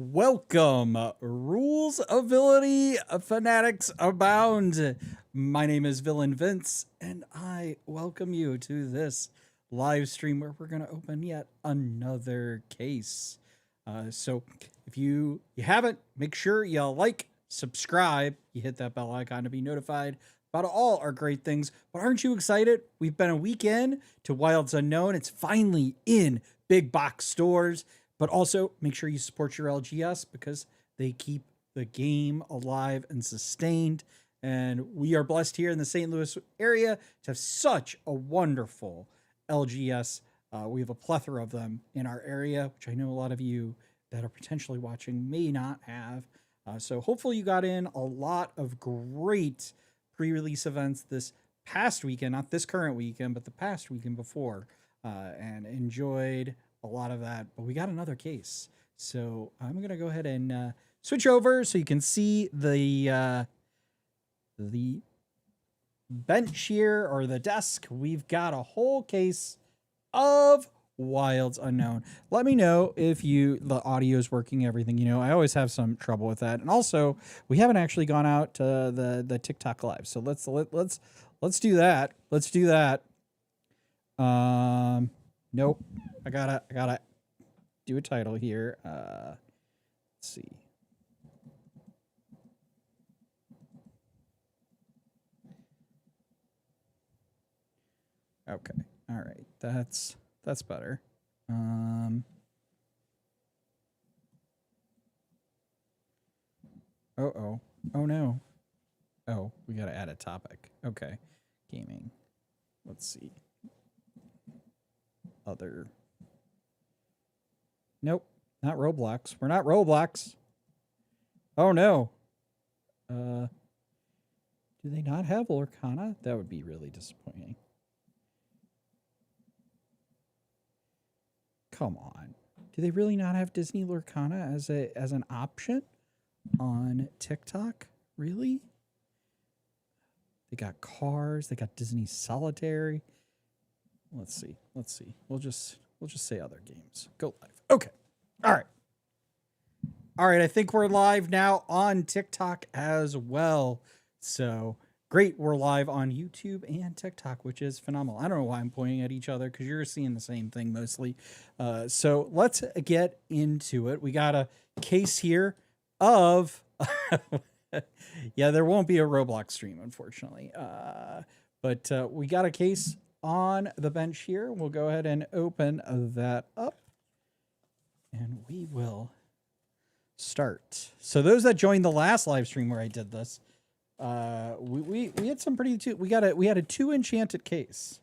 Welcome, rules ability fanatics abound. My name is Villain Vince, and I welcome you to this live stream where we're going to open yet another case. So, if you haven't, make sure you like, subscribe, you hit that bell icon to be notified about all our great things. But aren't you excited? We've been a weekend to Wilds Unknown. It's finally in big box stores. But also make sure you support your LGS because they keep the game alive and sustained. And we are blessed here in the St. Louis area to have such a wonderful LGS. We have a plethora of them in our area, which I know a lot of you that are potentially watching may not have. So hopefully you got in a lot of great pre-release events this past weekend, not this current weekend, but the past weekend before, and enjoyed a lot of that. But we got another case, so I'm gonna go ahead and switch over so you can see the bench here, or the desk. We've got a whole case of Wilds Unknown. Let me know if the audio is working, everything. I always have some trouble with that. And also, we haven't actually gone out to the TikTok live, so let's do that. Let's do that. Nope. I gotta do a title here. Let's see. Okay. All right. That's better. Oh no. Oh, we gotta add a topic. Okay. Gaming. Let's see. Other. Nope, not Roblox. We're not Roblox. Oh no. Do they not have Lorcana? That would be really disappointing. Come on. Do they really not have Disney Lorcana as an option on TikTok? Really? They got Cars, they got Disney Solitaire. Let's see. We'll just say other games. Go live. Okay. All right. I think we're live now on TikTok as well. So great. We're live on YouTube and TikTok, which is phenomenal. I don't know why I'm pointing at each other because you're seeing the same thing mostly. So let's get into it. We got a case here of, yeah, there won't be a Roblox stream, unfortunately. But we got a case on the bench here. We'll go ahead and open that up and we will start. So those that joined the last live stream where I did this, we had some pretty, we had a 2 enchanted case.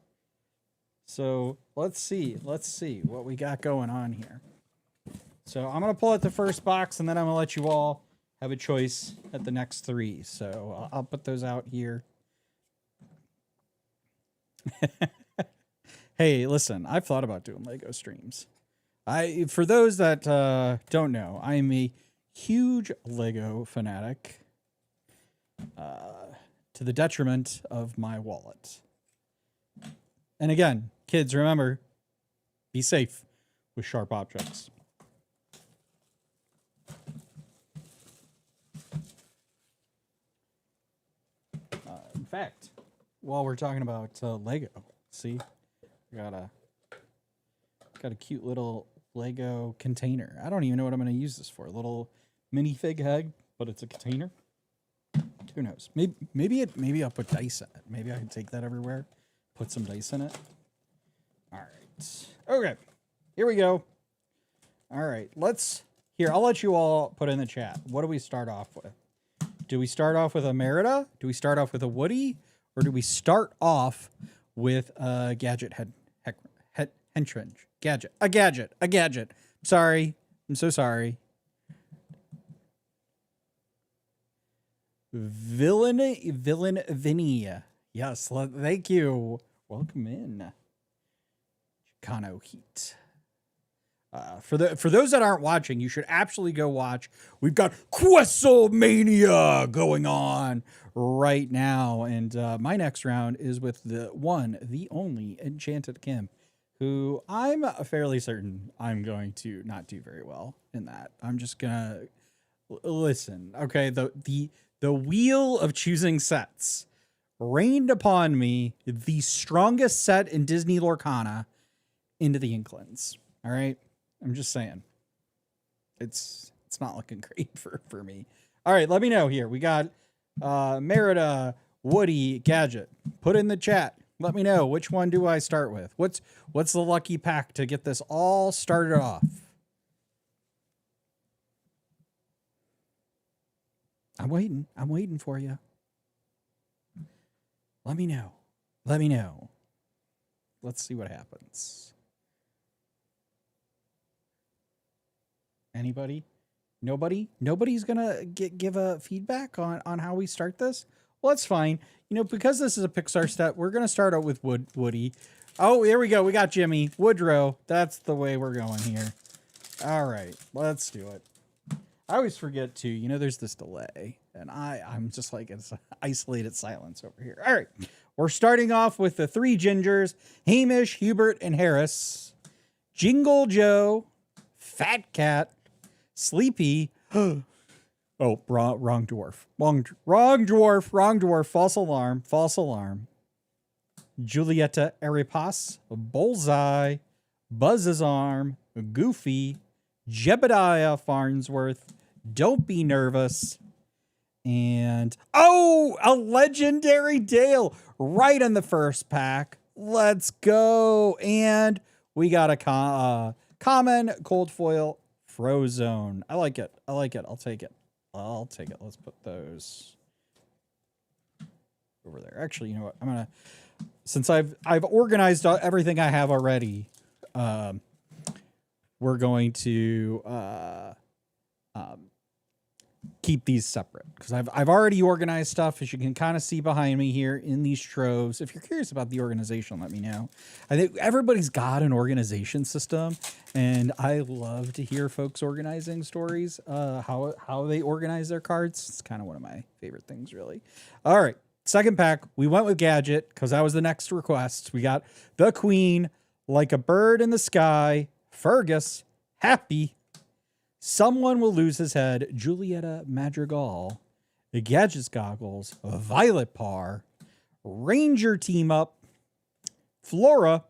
So let's see what we got going on here. So I'm going to pull out the first box and then I'm going to let you all have a choice at the next 3. So I'll put those out here. Hey, listen, I've thought about doing Lego streams. For those that don't know, I am a huge Lego fanatic, to the detriment of my wallet. And again, kids, remember, be safe with sharp objects. In fact, while we're talking about Lego, see, got a cute little Lego container. I don't even know what I'm going to use this for. A little minifig head, but it's a container. Who knows? Maybe I'll put dice in it. Maybe I can take that everywhere. Put some dice in it. All right. Okay. Here we go. All right. I'll let you all put in the chat. What do we start off with? Do we start off with a Merida? Do we start off with a Woody? Or do we start off with a Gadget Hentrench? A gadget. Sorry. I'm so sorry. Villain Vinny. Yes, thank you. Welcome in. Chicano Heat. For those that aren't watching, you should absolutely go watch. We've got Questlemania going on right now. And my next round is with the one, the only Enchanted Kim. who I'm fairly certain I'm going to not do very well in that. I'm just gonna listen. Okay, the wheel of choosing sets rained upon me the strongest set in Disney Lorcana, Into the Inklings. All right, I'm just saying, it's not looking great for me. All right, let me know here. We got Merida, Woody, Gadget. Put in the chat. Let me know, which one do I start with? What's the lucky pack to get this all started off? I'm waiting for you. Let me know. Let me know. Let's see what happens. Anybody? Nobody? Nobody's gonna give a feedback on how we start this? Well, that's fine. You know, because this is a Pixar step, we're gonna start out with Woody. Oh, here we go. We got Jimmy. Woodrow. That's the way we're going here. All right, let's do it. I always forget too, you know, there's this delay, and I'm just like, it's isolated silence over here. All right, we're starting off with the three gingers: Hamish, Hubert, and Harris. Jingle Joe, Fat Cat, Sleepy. Oh, wrong dwarf. Wrong dwarf. False alarm. Julieta Arepas, Bullseye, Buzz's Arm, Goofy, Jebediah Farnsworth, Don't Be Nervous, and a legendary Dale right in the first pack. Let's go. And we got a common cold foil Frozone. I like it. I'll take it. Let's put those over there. Actually, you know what? Since I've organized everything I have already, we're going to keep these separate because I've already organized stuff, as you can kind of see behind me here in these troves. If you're curious about the organization, let me know. I think everybody's got an organization system, and I love to hear folks organizing stories, how they organize their cards. It's kind of one of my favorite things, really. All right. Second pack, we went with Gadget because that was the next request. We got the Queen, Like a Bird in the Sky, Fergus, Happy, Someone Will Lose His Head, Julieta Madrigal, the Gadget's Goggles, Violet Parr, Ranger Team Up, Flora.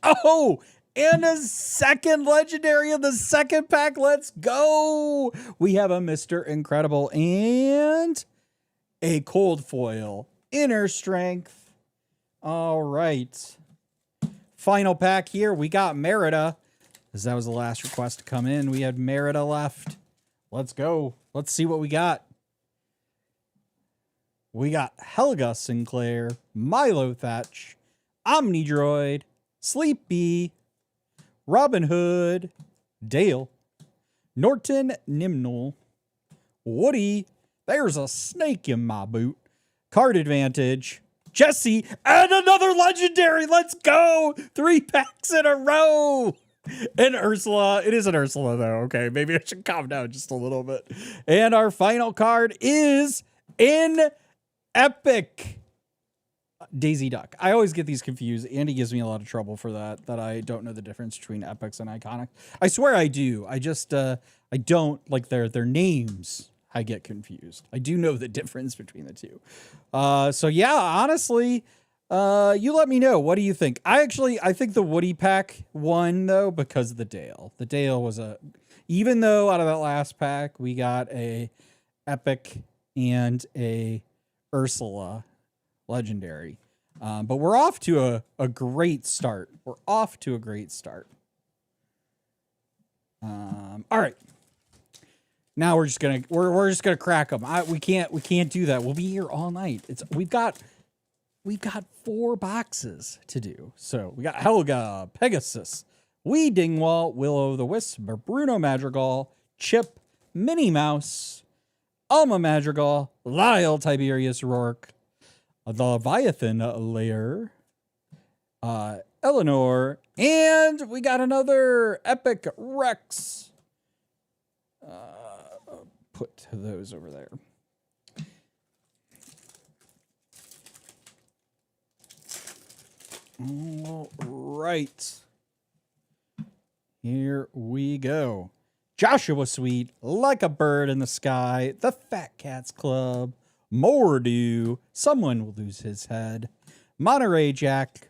Oh, and a second legendary in the second pack. Let's go. We have a Mr. Incredible and a cold foil, Inner Strength. All right. Final pack here. We got Merida, as that was the last request to come in. We had Merida left. Let's go. Let's see what we got. We got Helga Sinclair, Milo Thatch, Omnidroid, Sleepy, Robin Hood, Dale, Norton Nimnol, Woody. There's a snake in my boot. Card Advantage, Jesse, and another legendary. Let's go. 3 packs in a row. And Ursula. It isn't Ursula, though. Okay, maybe I should calm down just a little bit. And our final card is in Epic Daisy Duck. I always get these confused. Andy gives me a lot of trouble for that I don't know the difference between epics and iconic. I swear I do. I just I don't like their names. I get confused. I do know the difference between the two. So yeah, honestly, you let me know. What do you think? I think the Woody pack won though because of the Dale. The Dale was even though out of that last pack we got a epic and a Ursula legendary. But we're off to a great start. All right. Now we're just gonna crack them. We can't do that. We'll be here all night. We've got 4 boxes to do. So we got Helga, Pegasus, Wee Dingwall, Willow the Wisp, Bruno Madrigal, Chip, Minnie Mouse, Alma Madrigal, Lyle Tiberius Rourke, the Leviathan Lair, Eleanor, and we got another Epic Rex. Put those over there. All right. Here we go. Joshua Sweet, Like a Bird in the Sky, The Fat Cats Club, Mordu, Someone Will Lose His Head, Monterey Jack,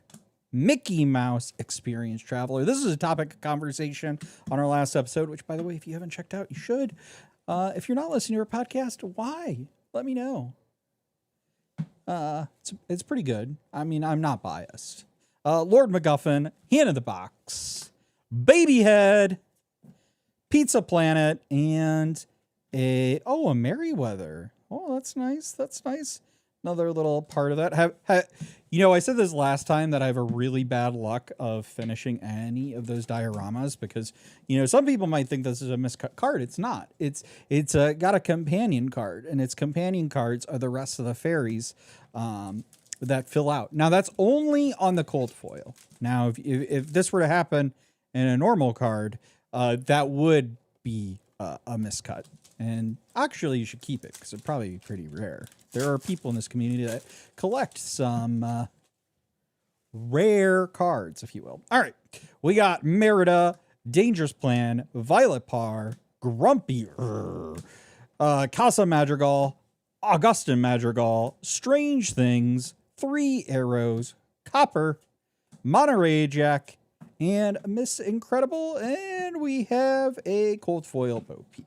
Mickey Mouse Experience Traveler. This is a topic of conversation on our last episode, which, by the way, if you haven't checked out, you should. If you're not listening to our podcast, why? Let me know. It's pretty good. I mean, I'm not biased. Lord MacGuffin, Hand in the Box, Babyhead, Pizza Planet, and a Merryweather. Oh, that's nice. That's nice. Another little part of that. I said this last time that I have a really bad luck of finishing any of those dioramas because, some people might think this is a miscut card. It's not. It's got a companion card, and its companion cards are the rest of the fairies that fill out. Now, that's only on the cold foil. Now, if this were to happen in a normal card, that would be a miscut. And actually, you should keep it because it'd probably be pretty rare. There are people in this community that collect some rare cards, if you will. All right. We got Merida, Dangerous Plan, Violet Par, Grumpy, Casa Madrigal, Augustin Madrigal, Strange Things, 3 Arrows, Copper, Monterey Jack, and Miss Incredible. And we have a cold foil Bo Peep.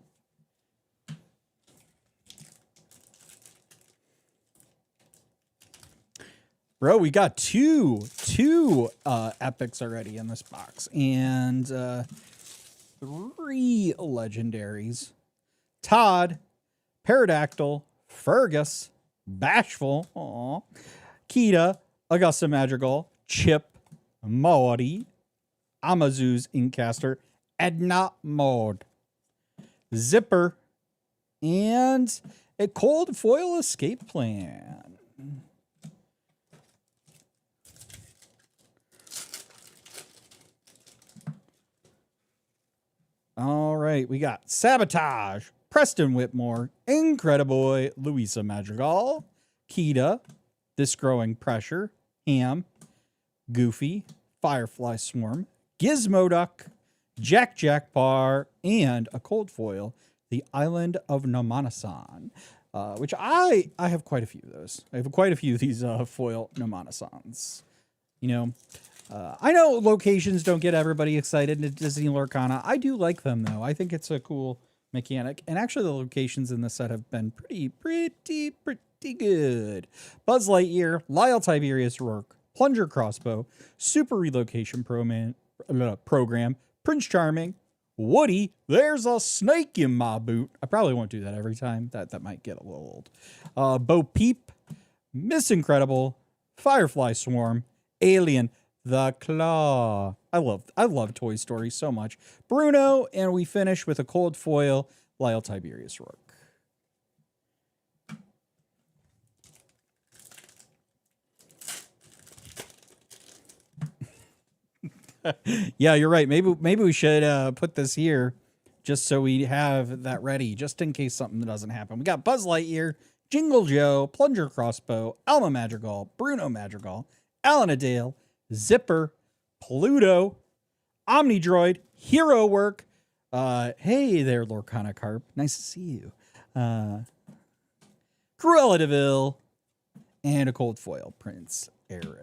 Bro, we got two epics already in this box, and 3 legendaries. Todd, Pterodactyl, Fergus, Bashful, Kita, Augusta Madrigal, Chip, Maori, Amazu's Incaster, Edna Mode, Zipper, and a cold foil escape plan. All right, we got Sabotage, Preston Whitmore, Incrediboy, Louisa Madrigal, Kita, This Growing Pressure, Ham, Goofy, Firefly Swarm, Gizmoduck, Jack Bar, and a cold foil, the Island of Nomanasan, which I have quite a few of those. I have quite a few of these foil Nomanasans. I know locations don't get everybody excited in Disney Lorcana. I do like them, though. I think it's a cool mechanic. And actually, the locations in this set have been pretty good. Buzz Lightyear, Lyle Tiberius Rourke, Plunger Crossbow, Super Relocation Program, Prince Charming, Woody, There's a Snake in My Boot. I probably won't do that every time. That might get a little old. Bo Peep, Miss Incredible, Firefly Swarm, Alien, The Claw. I love Toy Story so much. Bruno, and we finish with a cold foil, Lyle Tiberius Rourke. Yeah, you're right. Maybe we should put this here just so we have that ready, just in case something doesn't happen. We got Buzz Lightyear, Jingle Joe, Plunger Crossbow, Alma Madrigal, Bruno Madrigal, Alanadale, Zipper, Pluto, Omnidroid, Hero Work. Hey there, Lorcana Carp. Nice to see you. Cruella de Vil, and a cold foil, Prince Eric.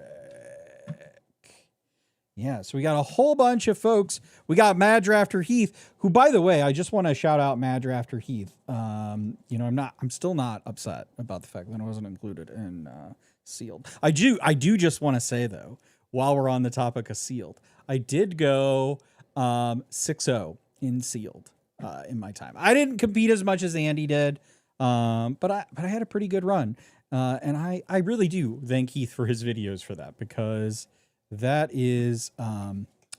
Yeah, so we got a whole bunch of folks. We got Mad Drafter Heath, who, by the way, I just want to shout out Mad Drafter Heath. I'm still not upset about the fact that I wasn't included in Sealed. I do just want to say, though, while we're on the topic of Sealed, I did go 6-0 in Sealed in my time. I didn't compete as much as Andy did, but I had a pretty good run. And I really do thank Heath for his videos for that, because that is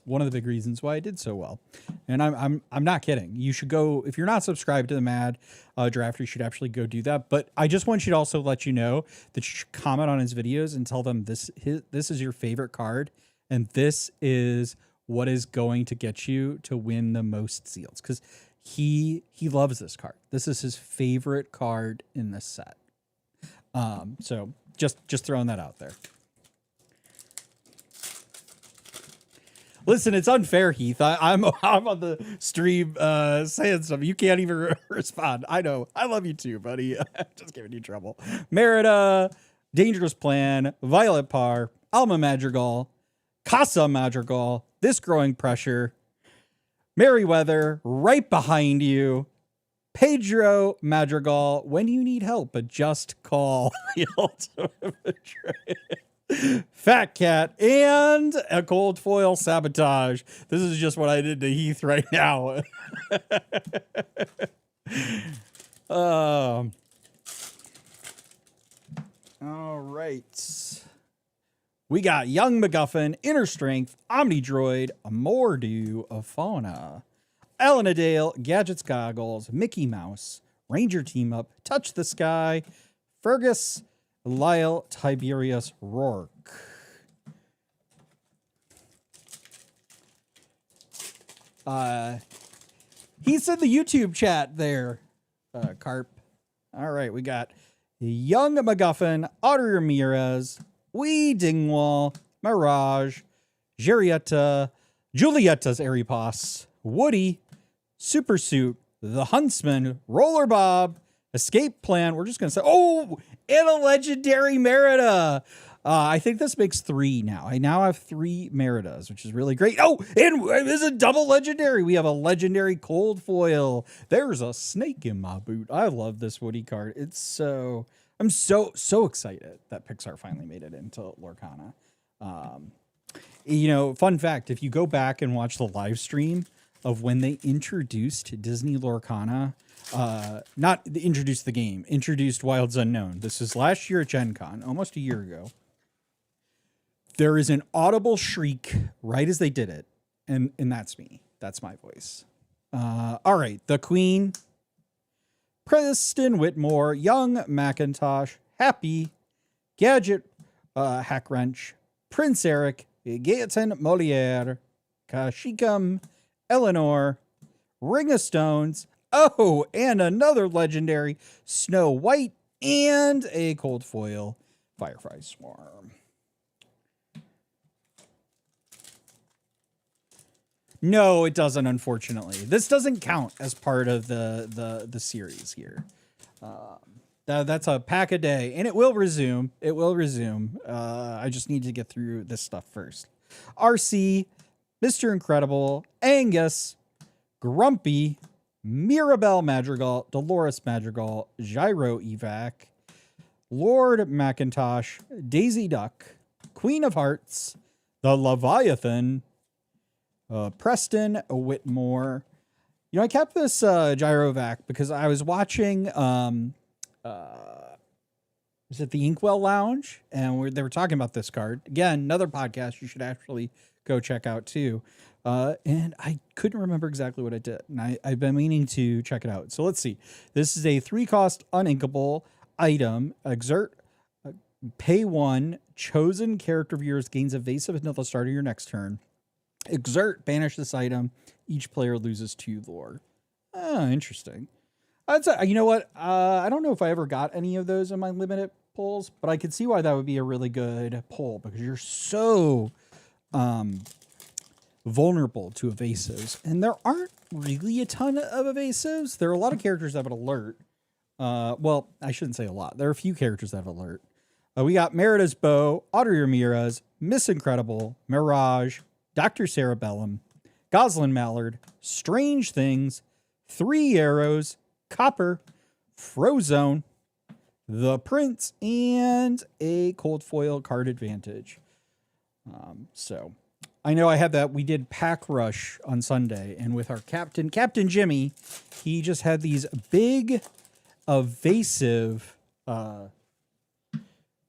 one of the big reasons why I did so well. And I'm not kidding. You should go, if you're not subscribed to the Mad Drafter, you should actually go do that. But I just want you to also let you know that you should comment on his videos and tell them this is your favorite card, and this is what is going to get you to win the most seals, because he loves this card. This is his favorite card in this set. So just throwing that out there. Listen, it's unfair, Heath. I'm on the stream saying something. You can't even respond. I know. I love you too, buddy. Just giving you trouble. Merida, Dangerous Plan, Violet Par, Alma Madrigal, Casa Madrigal, This Growing Pressure, Merryweather, right behind you, Pedro Madrigal, When You Need Help, but Just Call the Ultimate Betrayal. Fat Cat, and a Cold Foil Sabotage. This is just what I did to Heath right now. All right. We got Young MacGuffin, Inner Strength, Omnidroid, Mordu of Fauna, Alanadale, Gadgets Goggles, Mickey Mouse, Ranger Team Up, Touch the Sky, Fergus, Lyle, Tiberius, Rourke. He's in the YouTube chat there, Carp. All right, we got Young MacGuffin, Otter Ramirez, Wee Dingwall, Mirage, Julieta's Aeropos, Woody, Super Suit, The Huntsman, Roller Bob, Escape Plan. We're just going to say, oh, and a legendary Merida. I think this makes 3 now. I now have 3 Meridas, which is really great. Oh, and there's a double legendary. We have a legendary Cold Foil. There's a snake in my boot. I love this Woody card. It's so... I'm so excited that Pixar finally made it into Lorcana. You know, fun fact, if you go back and watch the live stream of when they introduced Disney Lorcana, not introduced the game, introduced Wilds Unknown. This was last year at Gen Con, almost a year ago. There is an audible shriek right as they did it. And that's me. That's my voice. All right. The Queen, Preston Whitmore, Young Macintosh, Happy, Gadget, Hackwrench, Prince Eric, Gaetan Moliere, Kashikam, Eleanor, Ring of Stones, oh, and another legendary Snow White, and a Cold Foil Firefly Swarm. No, it doesn't, unfortunately. This doesn't count as part of the series here. That's a pack a day, and it will resume. It will resume. I just need to get through this stuff first. RC, Mr. Incredible, Angus, Grumpy, Mirabelle Madrigal, Dolores Madrigal, Gyro Evac, Lord Macintosh, Daisy Duck, Queen of Hearts, the Leviathan, Preston Whitmore. You know, I kept this Gyrovac because I was watching, is it the Inkwell Lounge? And they were talking about this card. Again, another podcast you should actually go check out too. And I couldn't remember exactly what I did. And I've been meaning to check it out. So let's see. This is a 3-cost uninkable item. Exert, pay 1, chosen character of yours gains evasive until the start of your next turn. Exert, banish this item. Each player loses 2 lore. Oh, interesting. You know what? I don't know if I ever got any of those in my limited pulls, but I could see why that would be a really good pull because you're so vulnerable to evasives. And there aren't really a ton of evasives. There are a lot of characters that have an alert. Well, I shouldn't say a lot. There are a few characters that have alert. We got Merida's Bow, Audrey Ramirez, Miss Incredible, Mirage, Dr. Cerebellum, Goslin Mallard, Strange Things, 3 Arrows, Copper, Frozone, The Prince, and a Cold Foil Card Advantage. So I know I had that. We did Pack Rush on Sunday, and with our Captain Jimmy, he just had these big evasive,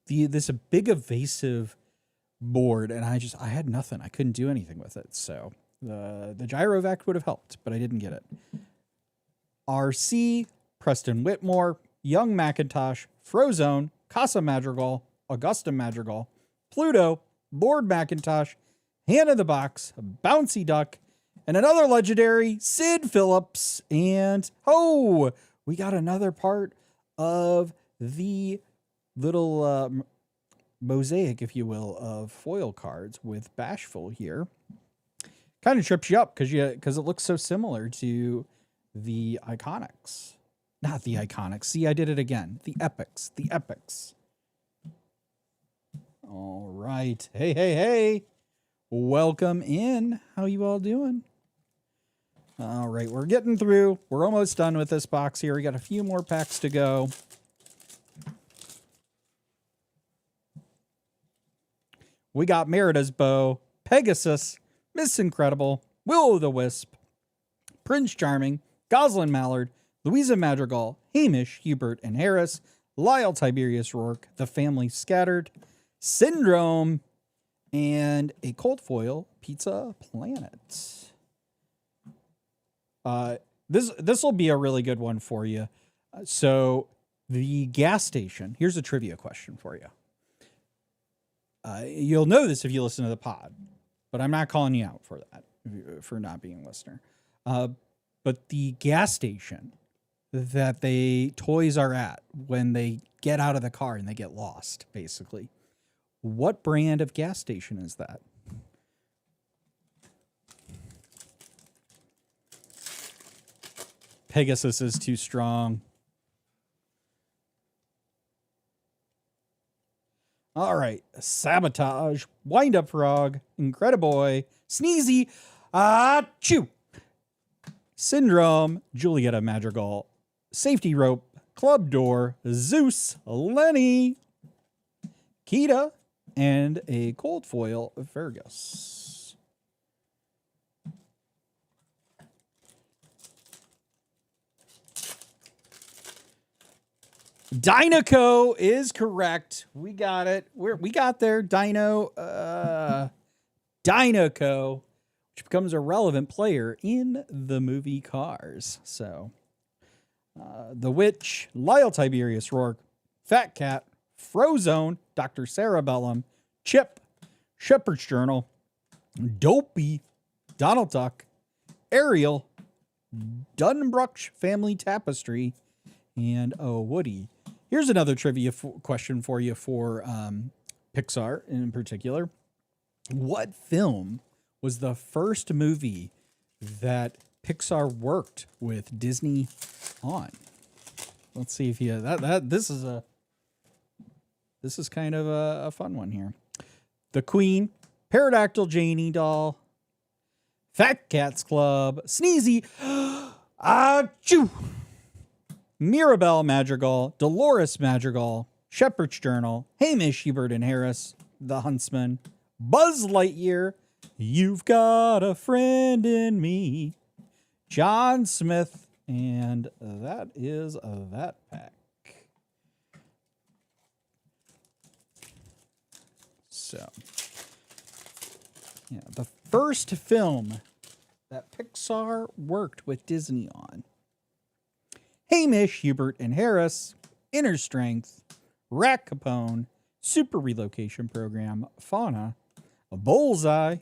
this big evasive board, and I had nothing. I couldn't do anything with it. So the Gyrovac would have helped, but I didn't get it. RC, Preston Whitmore, Young Macintosh, Frozone, Casa Madrigal, Augusta Madrigal, Pluto, Lord Macintosh, Hand in the Box, Bouncy Duck, and another legendary, Sid Phillips. And we got another part of the little mosaic, if you will, of foil cards with Bashful here. Kind of trips you up because it looks so similar to the Iconics. Not the Iconics. See, I did it again. The Epics. The Epics. All right. Hey, hey, hey. Welcome in. How you all doing? All right, we're getting through. We're almost done with this box here. We got a few more packs to go. We got Merida's Bow, Pegasus, Miss Incredible, Will-O-the-Wisp, Prince Charming, Goslin Mallard, Louisa Madrigal, Hamish, Hubert, and Harris, Lyle Tiberius Rourke, The Family Scattered, Syndrome, and a cold foil Pizza Planet. This will be a really good one for you. So the gas station, here's a trivia question for you. You'll know this if you listen to the pod, but I'm not calling you out for that, for not being a listener. But the gas station that toys are at when they get out of the car and they get lost, basically. What brand of gas station is that? Pegasus is too strong. All right. Sabotage, Wind Up Frog, Incrediboy, Sneezy, Achoo, Syndrome, Julietta Madrigal, Safety Rope, Club Door, Zeus, Lenny, Kita, and a cold foil Fergus. Dinoco is correct. We got it. We got there. Dinoco, which becomes a relevant player in the movie Cars. So, The Witch, Lyle Tiberius Rourke, Fat Cat, Frozone, Dr. Cerebellum, Chip, Shepherd's Journal, Dopey, Donald Duck, Ariel, Dunbruck Family Tapestry, and Woody. Here's another trivia question for you for Pixar in particular. What film was the first movie that Pixar worked with Disney on? Let's see if you this is kind of a fun one here. The Queen, Pterodactyl Janie doll, Fat Cats Club, Sneezy, Achoo, Mirabelle Madrigal, Dolores Madrigal, Shepherd's Journal, Hamish, Hubert, and Harris, The Huntsman, Buzz Lightyear, You've Got a Friend in Me, John Smith, and that is that pack. So, yeah, the first film that Pixar worked with Disney on. Hamish, Hubert, and Harris, Inner Strength, Rat Capone, Super Relocation Program, Fauna, Bullseye,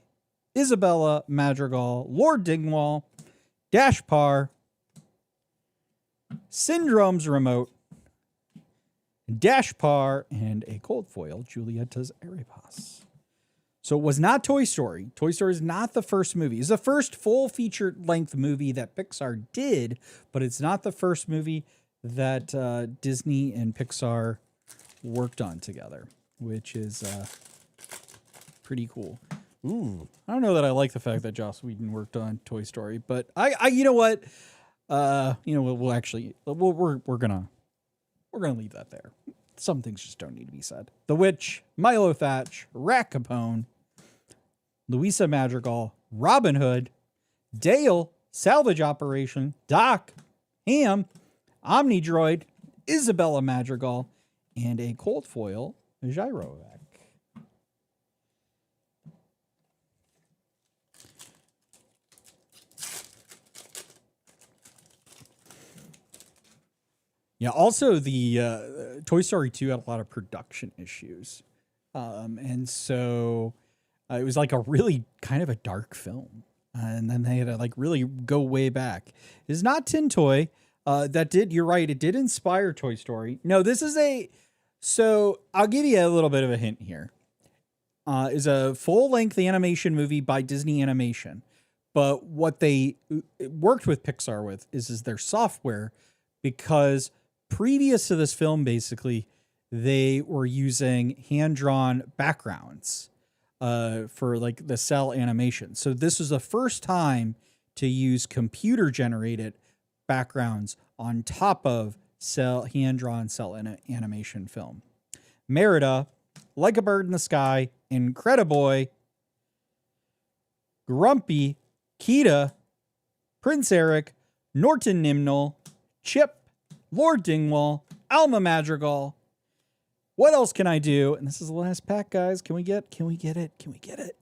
Isabella Madrigal, Lord Dingwall, Dashpar, Syndrome's Remote, Dashpar, and a cold foil, Julietta's Arepas. So it was not Toy Story. Toy Story is not the first movie. It's the first full feature-length movie that Pixar did, but it's not the first movie that Disney and Pixar worked on together, which is pretty cool. Ooh, I don't know that I like the fact that Joss Whedon worked on Toy Story, but I you know what? We'll actually we're gonna leave that there. Some things just don't need to be said. The Witch, Milo Thatch, Rat Capone, Louisa Madrigal, Robin Hood, Dale, Salvage Operation, Doc, Ham, Omnidroid, Isabella Madrigal, and a cold foil Gyrovac. Yeah, also the Toy Story 2 had a lot of production issues. And so it was like a really kind of a dark film. And then they had to like really go way back. It's not Tin Toy. You're right, it did inspire Toy Story. No, this is so I'll give you a little bit of a hint here. Is a full-length animation movie by Disney Animation. But what they worked with Pixar with is their software, because previous to this film, basically, they were using hand-drawn backgrounds for like the cell animation. So this was the first time to use computer-generated backgrounds on top of hand-drawn cell animation film. Merida, Like a Bird in the Sky, Incrediboy, Grumpy, Kita, Prince Eric, Norton Nimnol, Chip, Lord Dingwall, Alma Madrigal. What else can I do? And this is the last pack, guys. Can we get it?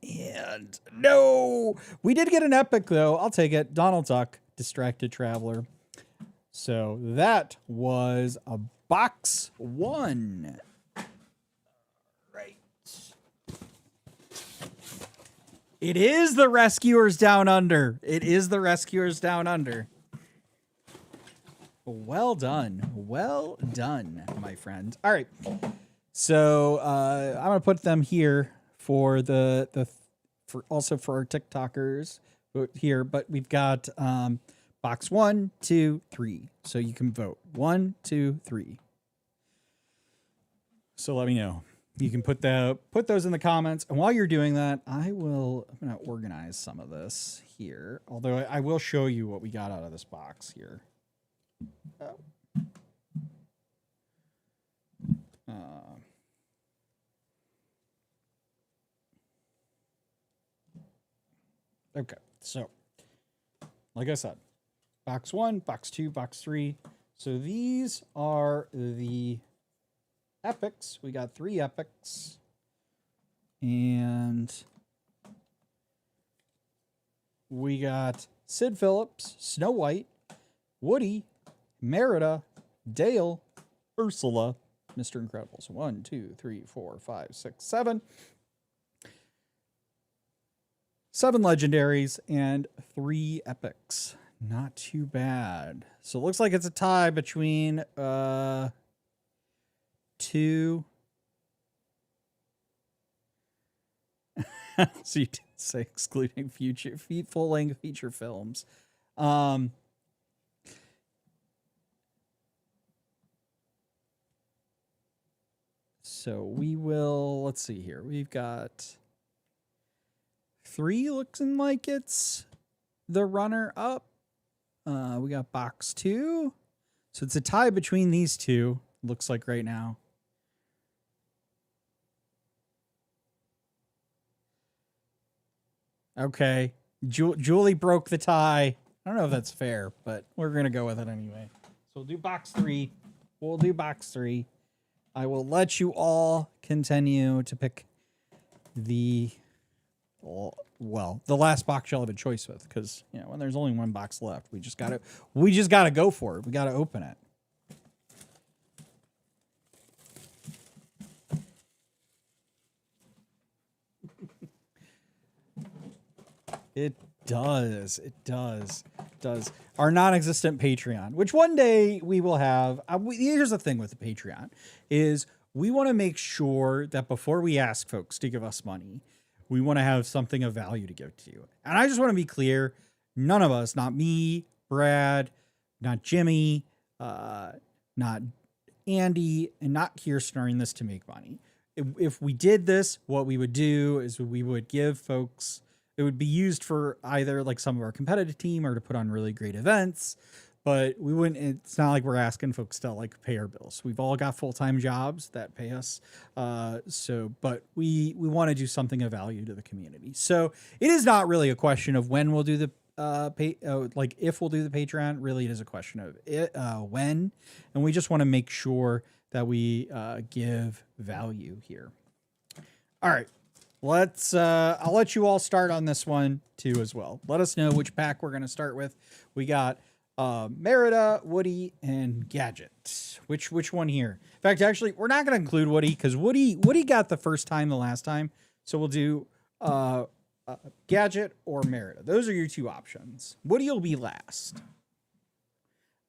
And no, we did get an epic though. I'll take it. Donald Duck, Distracted Traveler. So that was a box 1. Right. It is the Rescuers Down Under. Well done, my friend. All right. So I'm gonna put them here for for our TikTokers here, but we've got box 1, 2, 3. So you can vote 1, 2, 3. So let me know. You can put those in the comments, and while you're doing that, I'm gonna organize some of this here. Although I will show you what we got out of this box here. Okay, so like I said, box 1, box 2, box 3. So these are the epics. We got 3 epics, and we got Sid Phillips, Snow White, Woody, Merida, Dale, Ursula, Mr. Incredible. So 1, 2, 3, 4, 5, 6, 7. 7 legendaries and 3 epics. Not too bad. So it looks like it's a tie between 2. So you did say excluding full-length feature films. So we will, let's see here. We've got 3 looking like it's the runner up. We got box 2. So it's a tie between these 2, looks like right now. Okay. Julie broke the tie. I don't know if that's fair, but we're going to go with it anyway. So we'll do box 3. I will let you all continue to pick the last box you'll have a choice with, because when there's only 1 box left, we just gotta go for it. We gotta open it. It does. Our non-existent Patreon, which one day we will have. Here's the thing with the Patreon is we want to make sure that before we ask folks to give us money, we want to have something of value to give to you. And I just want to be clear, none of us, not me, Brad, not Jimmy, not Andy, and not Kirsten, are in this to make money. If we did this, what we would do is we would give folks, it would be used for either like some of our competitive team or to put on really great events. But we wouldn't, it's not like we're asking folks to like pay our bills. We've all got full-time jobs that pay us. But we want to do something of value to the community. So it is not really a question of when we'll do the if we'll do the Patreon. Really, it is a question of when. And we just want to make sure that we give value here. All right. I'll let you all start on this one too as well. Let us know which pack we're going to start with. We got Merida, Woody, and Gadget. Which one here? In fact, actually, we're not going to include Woody because Woody got the first time the last time. So we'll do Gadget or Merida. Those are your 2 options. Woody will be last.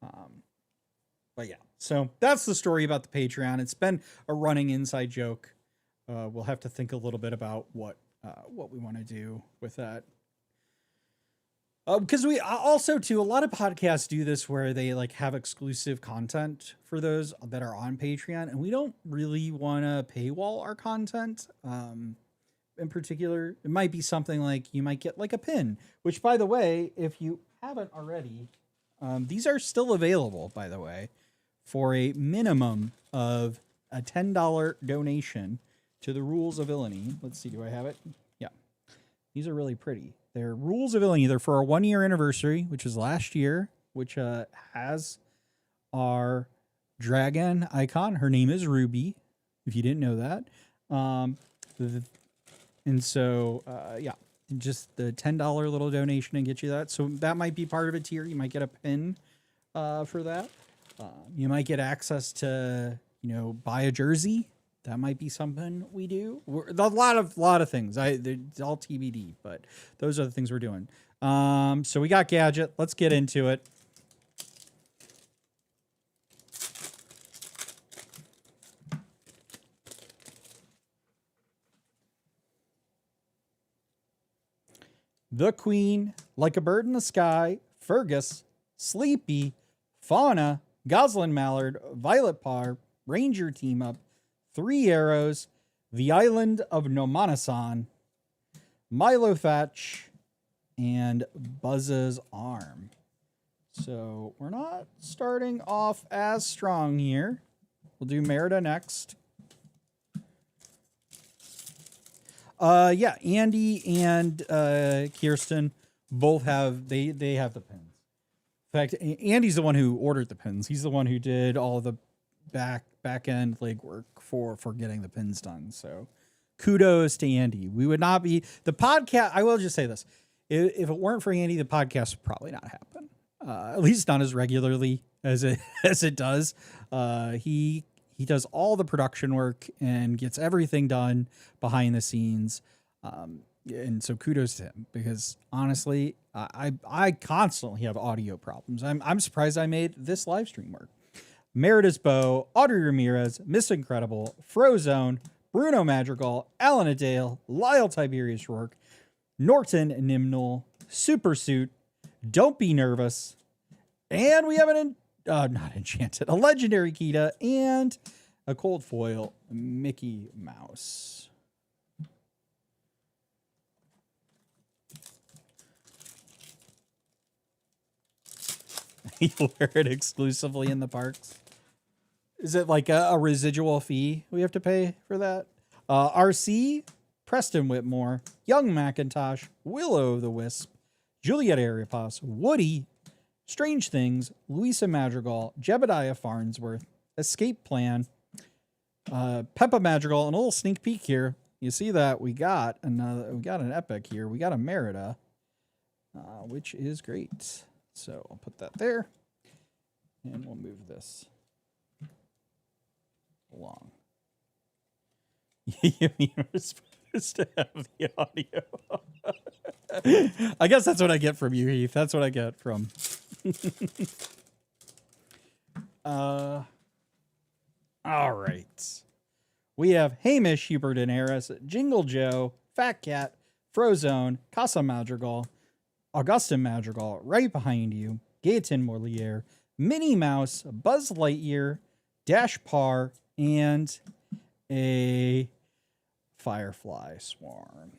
But yeah, so that's the story about the Patreon. It's been a running inside joke. We'll have to think a little bit about what we want to do with that. Because we also too, a lot of podcasts do this where they like have exclusive content for those that are on Patreon, and we don't really want to paywall our content. In particular, it might be something like you might get like a pin, which by the way, if you haven't already, these are still available, by the way, for a minimum of a $10 donation to the Rules of Villainy. Let's see, do I have it? Yeah. These are really pretty. They're Rules of Villainy. They're for our 1-year anniversary, which is last year, which has our dragon icon. Her name is Ruby, if you didn't know that. And so, yeah, just the $10 little donation and get you that. So that might be part of a tier. You might get a pin for that. You might get access to, buy a jersey. That might be something we do. A lot of things. It's all TBD, but those are the things we're doing. So we got Gadget. Let's get into it. The Queen, Like a Bird in the Sky, Fergus, Sleepy, Fauna, Goslin Mallard, Violet Par, Ranger Team Up, 3 Arrows, The Island of Nomanasan, Milo Thatch, and Buzz's Arm. So we're not starting off as strong here. We'll do Merida next. Yeah, Andy and Kirsten both have they have the pins. In fact, Andy's the one who ordered the pins. He's the one who did all the back end legwork for getting the pins done. So kudos to Andy. We would not be the podcast. I will just say this: if it weren't for Andy, the podcast would probably not happen. At least not as regularly as it does. He does all the production work and gets everything done behind the scenes. And so kudos to him, because honestly, I constantly have audio problems. I'm surprised I made this live stream work. Merida's Bow, Audrey Ramirez, Miss Incredible, Frozone, Bruno Madrigal, Alan Adale, Lyle Tiberius Rourke, Norton Nimnol, Super Suit, Don't Be Nervous, and we have not Enchanted, a Legendary Kita, and a Cold Foil Mickey Mouse. You wear it exclusively in the parks? Is it like a residual fee we have to pay for that? RC, Preston Whitmore, Young McIntosh, Will-O-the-Wisp, Juliet Ariapas, Woody, Strange Things, Louisa Madrigal, Jebediah Farnsworth, Escape Plan, Peppa Madrigal, and a little sneak peek here. You see that we got an epic here. We got a Merida, which is great. So I'll put that there, and we'll move this along. You're supposed to have the audio. I guess that's what I get from you, Heath. That's what I get from. All right. We have Hamish, Hubert and Harris, Jingle Joe, Fat Cat, Frozone, Casa Madrigal, Augustin Madrigal, right behind you, Gaetan Morlier, Minnie Mouse, Buzz Lightyear, Dash Par, and a Firefly Swarm.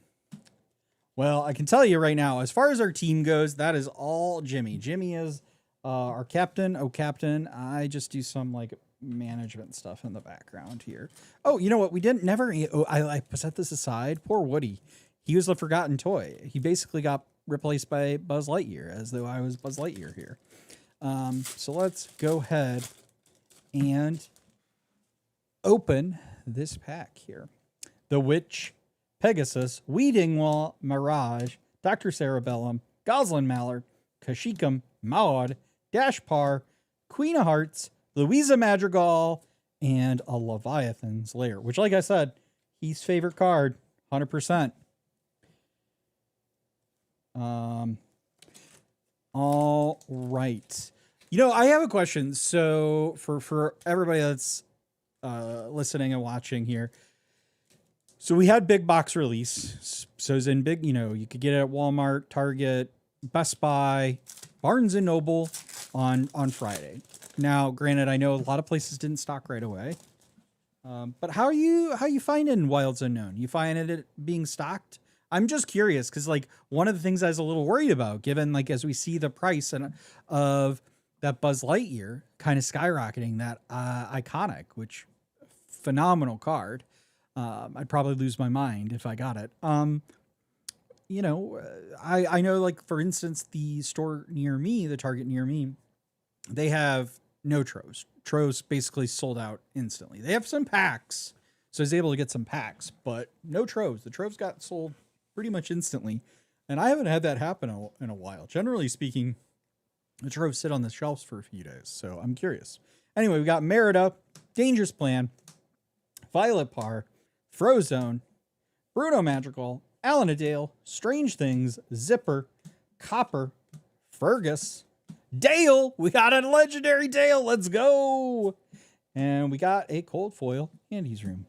Well, I can tell you right now, as far as our team goes, that is all Jimmy. Jimmy is our captain. Oh, captain. I just do some like management stuff in the background here. Oh, you know what? We didn't never. Oh, I set this aside. Poor Woody. He was the forgotten toy. He basically got replaced by Buzz Lightyear, as though I was Buzz Lightyear here. So let's go ahead and open this pack here. The Witch, Pegasus, Weedingwall, Mirage, Dr. Cerebellum, Goslin Mallard, Kashyyykum, Maud, Dashpar, Queen of Hearts, Louisa Madrigal, and a Leviathan's Lair, which, like I said, he's favorite card, 100%. All right. You know, I have a question. So for everybody that's listening and watching here, so we had big box release. So it's in big, you know, you could get it at Walmart, Target, Best Buy, Barnes and Noble on Friday. Now, granted, I know a lot of places didn't stock right away. But how you finding Wilds Unknown? You finding it being stocked? I'm just curious because like one of the things I was a little worried about, given like as we see the price of that Buzz Lightyear kind of skyrocketing, that iconic, which phenomenal card. I'd probably lose my mind if I got it. I know like for instance the store near me, the Target near me, they have no Tros. Tros basically sold out instantly. They have some packs, so I was able to get some packs, but no Tros. The Tros got sold pretty much instantly, and I haven't had that happen in a while. Generally speaking, the Tros sit on the shelves for a few days, so I'm curious. Anyway, we got Merida, Dangerous Plan, Violet Par, Frozone, Bruno Madrigal, Alanadale, Strange Things, Zipper, Copper, Fergus, Dale. We got a legendary Dale. Let's go. And we got a cold foil Andy's Room.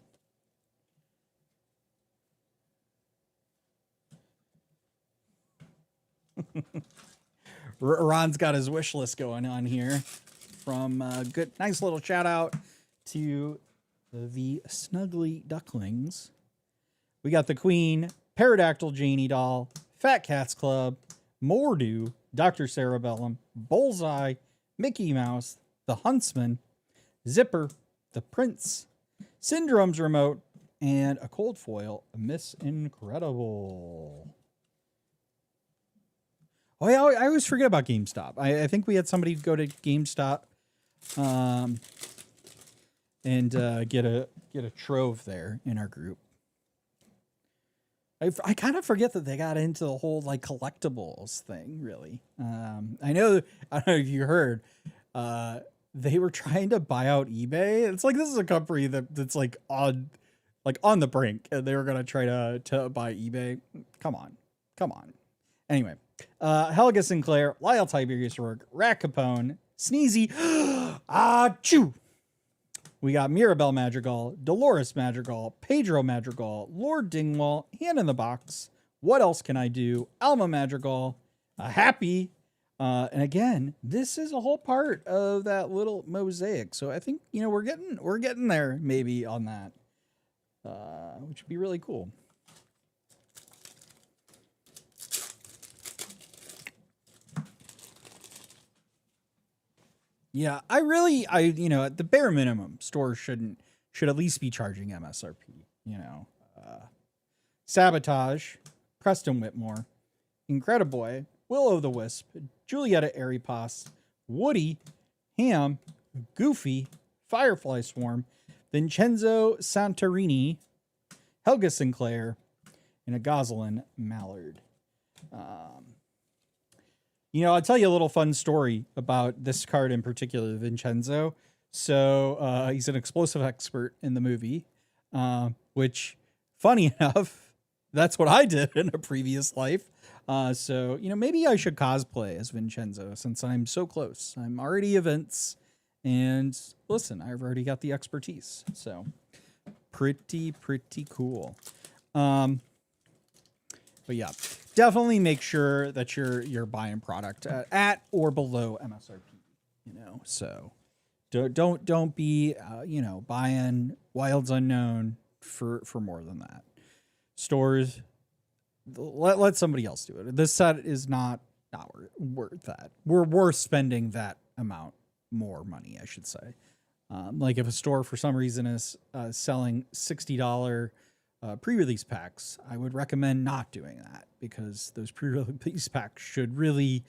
Ron's got his wish list going on here. From good, nice little shout out to the Snuggly Ducklings. We got the Queen, Pterodactyl Janie Doll, Fat Cats Club, Mordu, Dr. Cerebellum, Bullseye, Mickey Mouse, the Huntsman, Zipper, the Prince, Syndrome's Remote, and a cold foil, Miss Incredible. Oh yeah, I always forget about GameStop. I think we had somebody go to GameStop and get a trove there in our group. I kind of forget that they got into the whole like collectibles thing, really. I don't know if you heard, they were trying to buy out eBay. It's like, this is a company that's like on the brink, and they were going to try to buy eBay. Come on. Anyway, Helga Sinclair, Lyle Tiberius Rourke, Rat Capone, Sneezy, Achoo! We got Mirabelle Madrigal, Dolores Madrigal, Pedro Madrigal, Lord Dingwall, Hand in the Box, What Else Can I Do, Alma Madrigal, Happy, and again, this is a whole part of that little mosaic. So I think, we're getting there maybe on that, which would be really cool. Yeah, at the bare minimum, stores should at least be charging MSRP. Sabotage, Preston Whitmore, Incrediboy, Will-O-the-Wisp, Julieta Aripas, Woody, Ham, Goofy, Firefly Swarm, Vincenzo Santorini, Helga Sinclair, and a Gosselin Mallard. I'll tell you a little fun story about this card in particular, Vincenzo. So he's an explosive expert in the movie, which, funny enough, that's what I did in a previous life. So maybe I should cosplay as Vincenzo since I'm so close. I'm already events, and listen, I've already got the expertise. So pretty cool. But yeah, definitely make sure that you're buying product at or below MSRP. So don't be buying Wilds Unknown for more than that. Stores, let somebody else do it. This set is not worth that. We're worth spending that amount more money, I should say. Like if a store for some reason is selling $60 pre-release packs, I would recommend not doing that, because those pre-release packs should really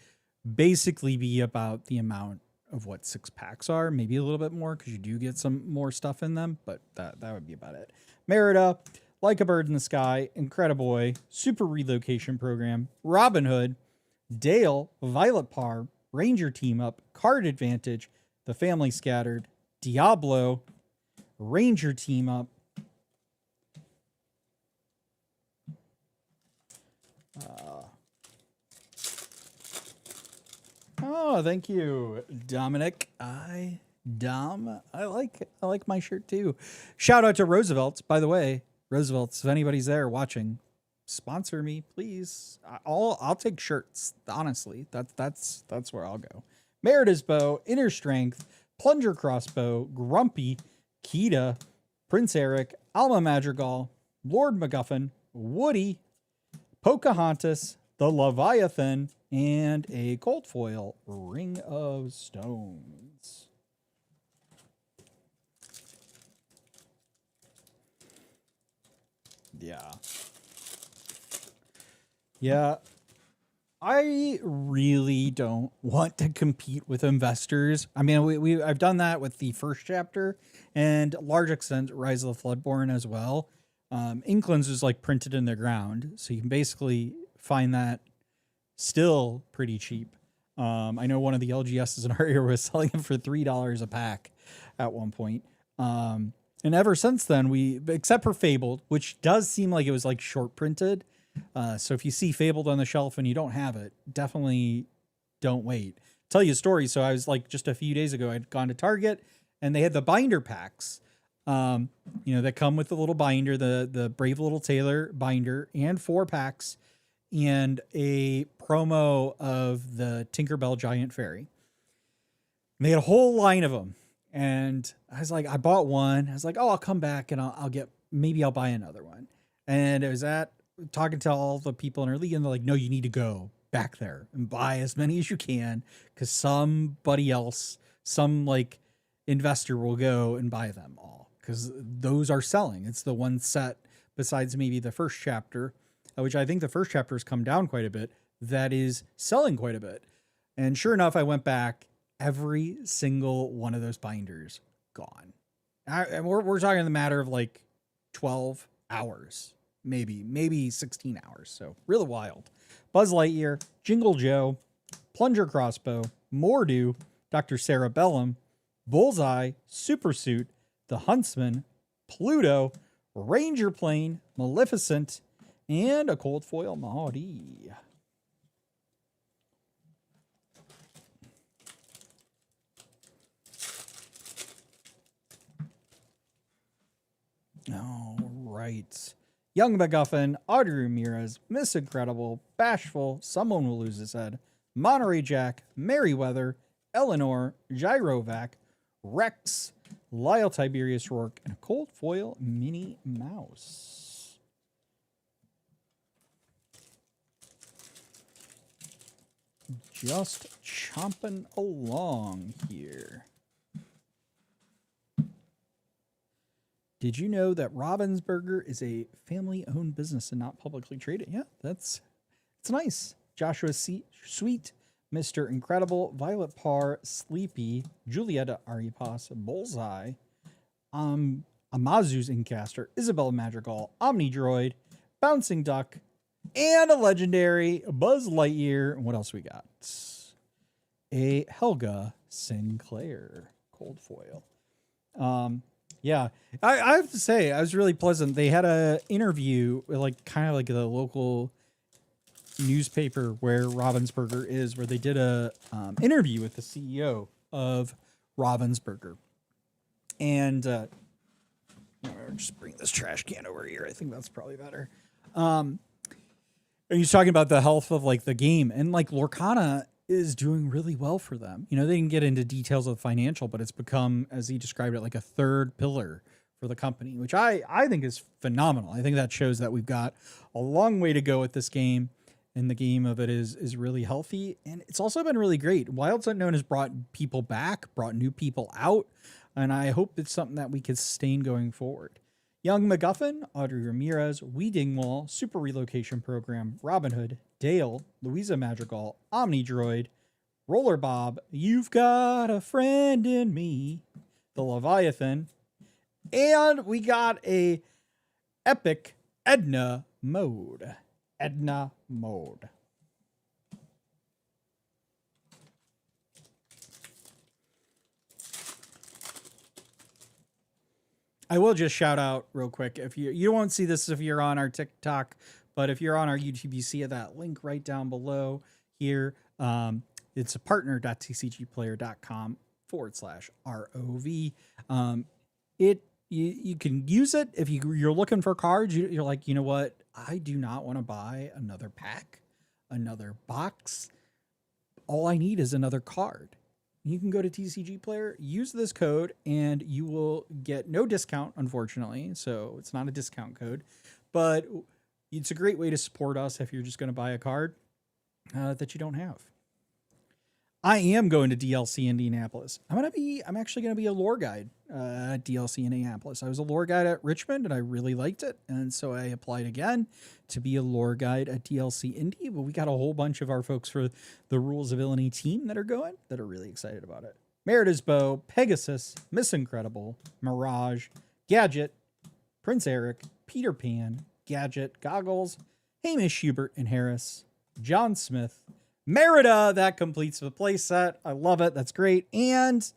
basically be about the amount of what 6 packs are, maybe a little bit more, because you do get some more stuff in them, but that would be about it. Merida, Like a Bird in the Sky, Incrediboy, Super Relocation Program, Robin Hood, Dale, Violet Par, Ranger Team Up, Card Advantage, The Family Scattered, Diablo, Ranger Team Up, thank you, Dominic. I like my shirt too. Shout out to Roosevelt's, by the way. Roosevelt's, if anybody's there watching, sponsor me, please. I'll take shirts. Honestly, that's where I'll go. Merida's Bow, Inner Strength, Plunger Crossbow, Grumpy, Kita, Prince Eric, Alma Madrigal, Lord MacGuffin, Woody, Pocahontas, the Leviathan, and a cold foil Ring of Stones. Yeah. Yeah. I really don't want to compete with investors. I mean, I've done that with the first chapter and large extent Rise of the Floodborn as well. Inklings is like printed in the ground, so you can basically find that still pretty cheap. I know one of the LGSs in our area was selling them for $3 a pack at one point. And ever since then, except for Fabled, which does seem like it was like short printed. So if you see Fabled on the shelf and you don't have it, definitely don't wait. Tell you a story. So I was like, just a few days ago, I'd gone to Target and they had the binder packs, that come with the little binder, the Brave Little Tailor binder, and 4 packs and a promo of the Tinkerbell Giant Fairy. And they had a whole line of them. And I was like, I bought one. I was like, oh, I'll come back and maybe I'll buy another one. And it was talking to all the people in our league, and they're like, no, you need to go back there and buy as many as you can, because somebody else, some like investor will go and buy them all, because those are selling. It's the one set besides maybe the first chapter, which I think the first chapter has come down quite a bit, that is selling quite a bit. And sure enough, I went back, every single one of those binders gone. And we're talking in the matter of like 12 hours. Maybe 16 hours. So really wild. Buzz Lightyear, Jingle Joe, Plunger Crossbow, Mordu, Dr. Cerebellum, Bullseye, Supersuit, The Huntsman, Pluto, Ranger Plane, Maleficent, and a cold foil Maori. All right. Young MacGuffin, Audrey Ramirez, Miss Incredible, Bashful, Someone Will Lose His Head, Monterey Jack, Merryweather, Eleanor, Gyrovac, Rex, Lyle Tiberius Rourke, and a cold foil Minnie Mouse. Just chomping along here. Did you know that Ravensburger is a family-owned business and not publicly traded? Yeah, it's nice. Joshua Sweet, Mr. Incredible, Violet Parr, Sleepy, Julieta Aripas, Bullseye, Amazu's Incaster, Isabella Madrigal, Omnidroid, Bouncing Duck, and a legendary Buzz Lightyear. What else we got? A Helga Sinclair cold foil. Yeah, I have to say, I was really pleasant. They had a interview, like kind of like the local newspaper where Ravensburger is, where they did a interview with the CEO of Ravensburger. And just bring this trash can over here. I think that's probably better. And he's talking about the health of like the game, and like Lorcana is doing really well for them. They didn't get into details of the financial, but it's become, as he described it, like a third pillar for the company, which I think is phenomenal. I think that shows that we've got a long way to go with this game, and the game of it is really healthy. And it's also been really great. Wilds Unknown has brought people back, brought new people out, and I hope it's something that we can sustain going forward. Young MacGuffin, Audrey Ramirez, Wee Dingwall, Super Relocation Program, Robin Hood, Dale, Louisa Madrigal, Omnidroid, Roller Bob, You've Got a Friend in Me, the Leviathan, and we got a epic Edna mode. Edna mode. I will just shout out real quick. If you won't see this if you're on our TikTok, but if you're on our YouTube, you see that link right down below here. It's a partner.tcgplayer.com/ROV. You can use it if you're looking for cards. You're like, you know what? I do not want to buy another pack, another box. All I need is another card. You can go to TCG Player, use this code, and you will get no discount, unfortunately. So it's not a discount code, but it's a great way to support us if you're just going to buy a card that you don't have. I am going to DLC Indianapolis. I'm actually going to be a lore guide at DLC Indianapolis. I was a lore guide at Richmond and I really liked it. And so I applied again to be a lore guide at DLC Indy. But we got a whole bunch of our folks for the Rules of Villainy team that are going, that are really excited about it. Merida's Bow, Pegasus, Miss Incredible, Mirage, Gadget, Prince Eric, Peter Pan, Gadget, Goggles, Hamish, Hubert, and Harris, John Smith, Merida. That completes the play set. I love it. That's great. And,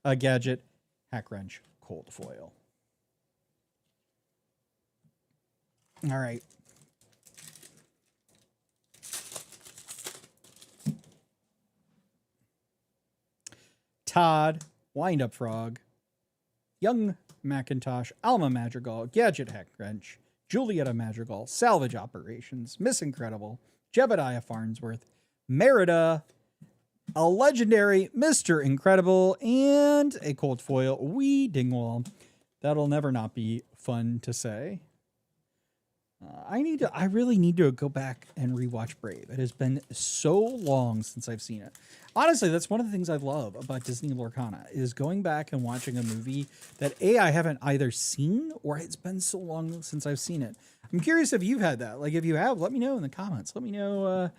a Gadget, Hack Wrench, Cold Foil. All right. Todd, Wind Up Frog, Young Macintosh, Alma Madrigal, Gadget Hack Wrench, Julietta Madrigal, Salvage Operations, Miss Incredible, Jebediah Farnsworth, Merida, a legendary Mr. Incredible, and a cold foil Wee Dingwall. That'll never not be fun to say. I really need to go back and rewatch Brave. It has been so long since I've seen it. Honestly, that's one of the things I love about Disney Lorcana is going back and watching a movie that I haven't either seen or it's been so long since I've seen it. I'm curious if you've had that. Like, if you have, let me know in the comments. Let me know,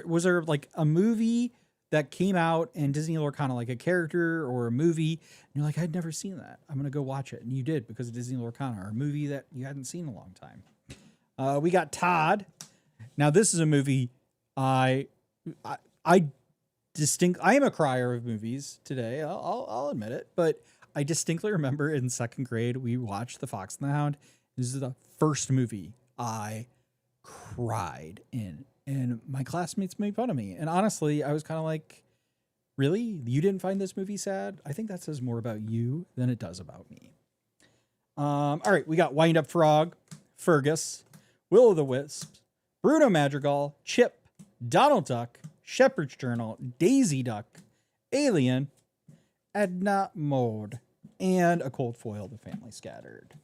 was there like a movie that came out in Disney Lorcana, like a character or a movie, and you're like, I'd never seen that. I'm going to go watch it. And you did because of Disney Lorcana, or a movie that you hadn't seen in a long time. We got Todd. Now, this is a movie I am a crier of movies today. I'll admit it, but I distinctly remember in second grade, we watched The Fox and the Hound. This is the first movie I cried in, and my classmates made fun of me. And honestly, I was kind of like, really? You didn't find this movie sad? I think that says more about you than it does about me. All right, we got Wind Up Frog, Fergus, Will o' the Wisps, Bruno Madrigal, Chip, Donald Duck, Shepherd's Journal, Daisy Duck, Alien, Edna Mode, and a cold foil, The Family Scattered.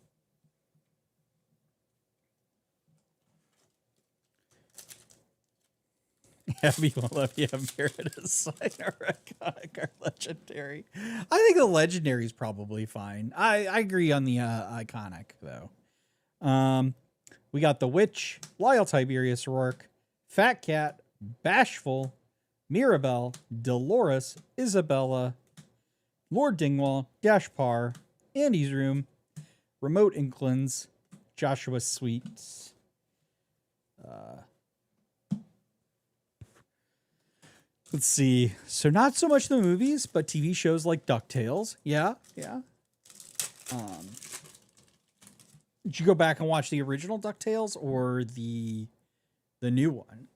Abby will love you. Merida's sign are iconic or legendary. I think the legendary is probably fine. I agree on the iconic though. We got the Witch, Lyle Tiberius Rourke, Fat Cat, Bashful, Mirabelle, Dolores, Isabella, Lord Dingwall, Gashpar, Andy's Room, Remote Inklings, Joshua Sweets. Let's see. So not so much the movies, but TV shows like DuckTales. Yeah. Did you go back and watch the original DuckTales or the new one?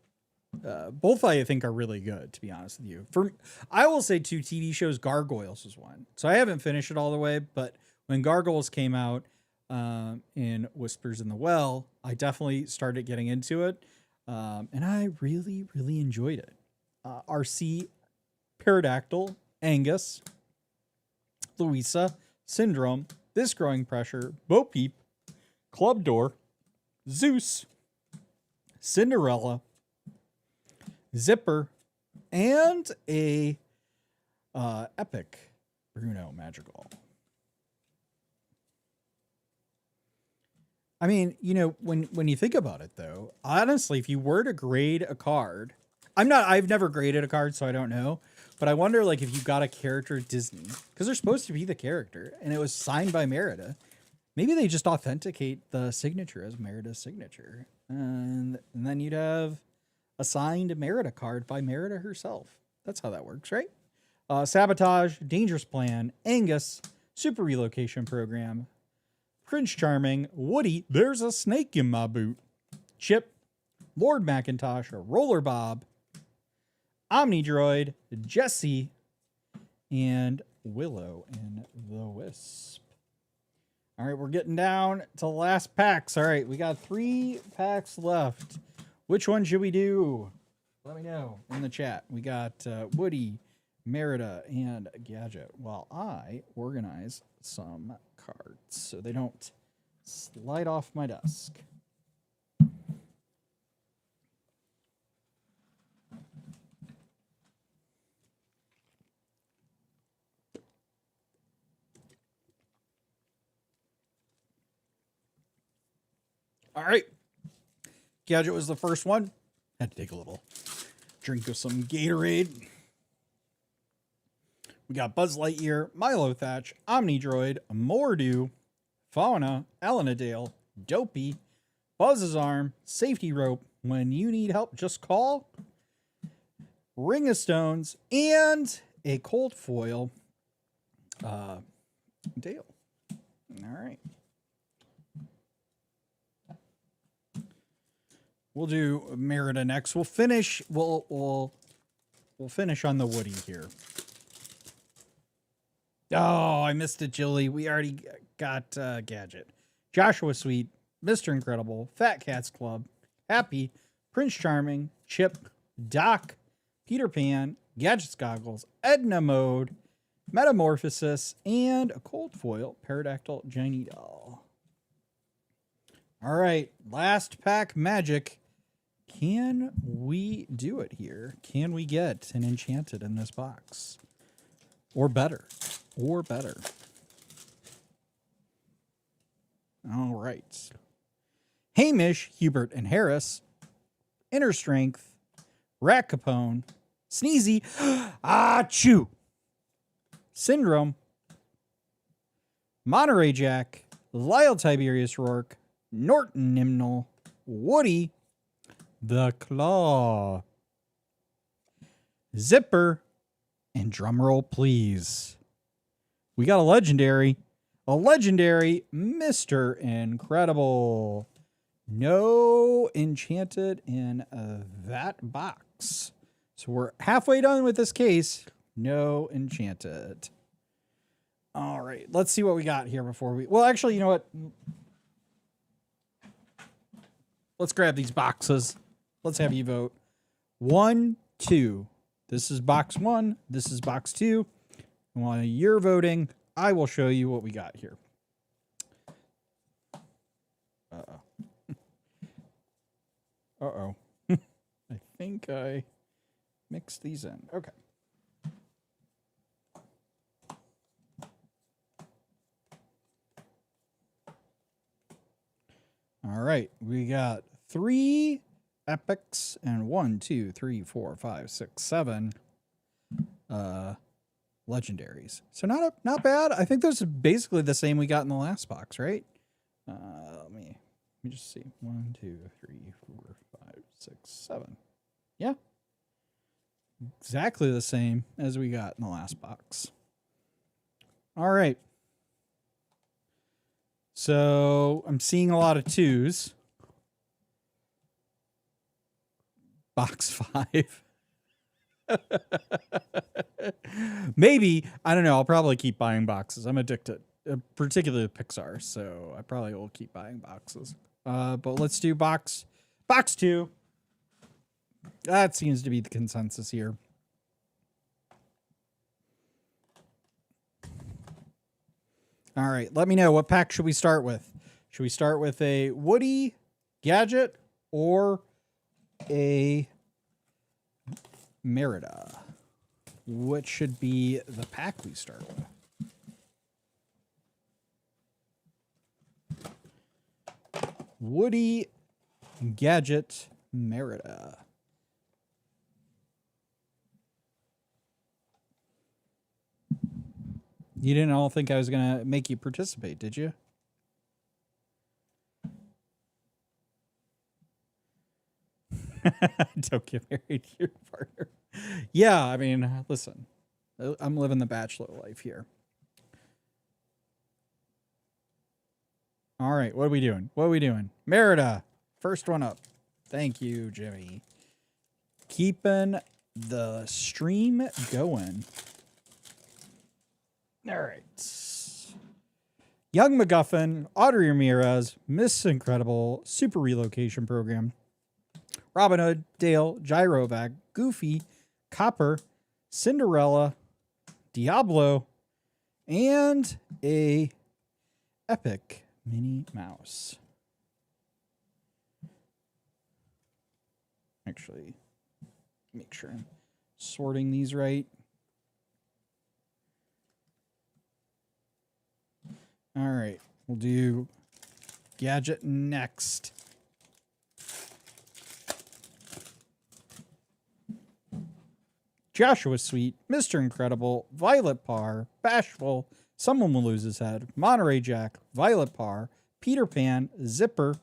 Both I think are really good, to be honest with you. I will say two TV shows, Gargoyles was one. So I haven't finished it all the way, but when Gargoyles came out in Whispers in the Well, I definitely started getting into it. And I really, really enjoyed it. RC, Pterodactyl, Angus, Louisa, Syndrome, This Growing Pressure, Bo Peep, Club Door, Zeus, Cinderella, Zipper, and a epic Bruno Madrigal. I mean, you know, when you think about it though, honestly, if you were to grade a card, I've never graded a card, so I don't know. But I wonder, like, if you got a character at Disney, because they're supposed to be the character, and it was signed by Merida, maybe they just authenticate the signature as Merida's signature. And then you'd have a signed Merida card by Merida herself. That's how that works, right? Sabotage, Dangerous Plan, Angus, Super Relocation Program, Prince Charming, Woody, There's a Snake in My Boot, Chip, Lord Macintosh, Roller Bob, Omnidroid, Jesse, and Willow and the Wisp. All right, we're getting down to the last packs. All right, we got 3 packs left. Which one should we do? Let me know in the chat. We got Woody, Merida, and Gadget, while I organize some cards so they don't slide off my desk. All right. Gadget was the first one. Had to take a little drink of some Gatorade. We got Buzz Lightyear, Milo Thatch, Omnidroid, Mordew, Fauna, Alanadale, Dopey, Buzz's Arm, Safety Rope, When You Need Help, Just Call, Ring of Stones, and a cold foil Dale. All right. We'll do Merida next. We'll finish. We'll finish on the Woody here. Oh, I missed it, Julie. We already got Gadget, Joshua Sweet, Mr. Incredible, Fat Cats Club, Happy, Prince Charming, Chip, Doc, Peter Pan, Gadget's Goggles, Edna Mode, Metamorphosis, and a cold foil Pterodactyl Genie Doll. All right, last pack magic. Can we do it here? Can we get an enchanted in this box? Or better. Or better. All right. Hamish, Hubert, and Harris. Inner Strength. Rat Capone. Sneezy. Achoo. Syndrome. Monterey Jack. Lyle Tiberius Rourke. Norton Nimnal. Woody. The Claw. Zipper. And drumroll, please. We got a legendary Mr. Incredible. No enchanted in that box. So we're halfway done with this case. No enchanted. All right, let's see what we got here before we... Well, actually, you know what? Let's grab these boxes. Let's have you vote. 1, 2. This is box 1. This is box 2. And while you're voting, I will show you what we got here. Uh-oh. Uh-oh. I think I mixed these in. Okay. All right. We got 3 epics and 1, 2, 3, 4, 5, 6, 7 legendaries. So not bad. I think those are basically the same we got in the last box, right? Let me just see. 1, 2, 3, 4, 5, 6, 7. Yeah. Exactly the same as we got in the last box. All right. So I'm seeing a lot of 2s. Box 5. Maybe, I don't know. I'll probably keep buying boxes. I'm addicted, particularly Pixar. So I probably will keep buying boxes. But let's do box 2. That seems to be the consensus here. All right, let me know, what pack should we start with? Should we start with a Woody, Gadget, or a Merida? What should be the pack we start with? Woody, Gadget, Merida. You didn't all think I was going to make you participate, did you? Don't get married to your partner. Yeah, I mean, listen. I'm living the bachelor life here. All right, what are we doing? What are we doing? Merida, first one up. Thank you, Jimmy. Keeping the stream going. All right. Young MacGuffin, Audrey Ramirez, Miss Incredible, Super Relocation Program, Robin Hood, Dale, Gyrovac, Goofy, Copper, Cinderella, Diablo, and a epic Minnie Mouse. Actually, make sure I'm sorting these right. All right, we'll do Gadget next. Joshua Sweet, Mr. Incredible, Violet Parr, Bashful, Someone Will Lose His Head, Monterey Jack, Violet Parr, Peter Pan, Zipper,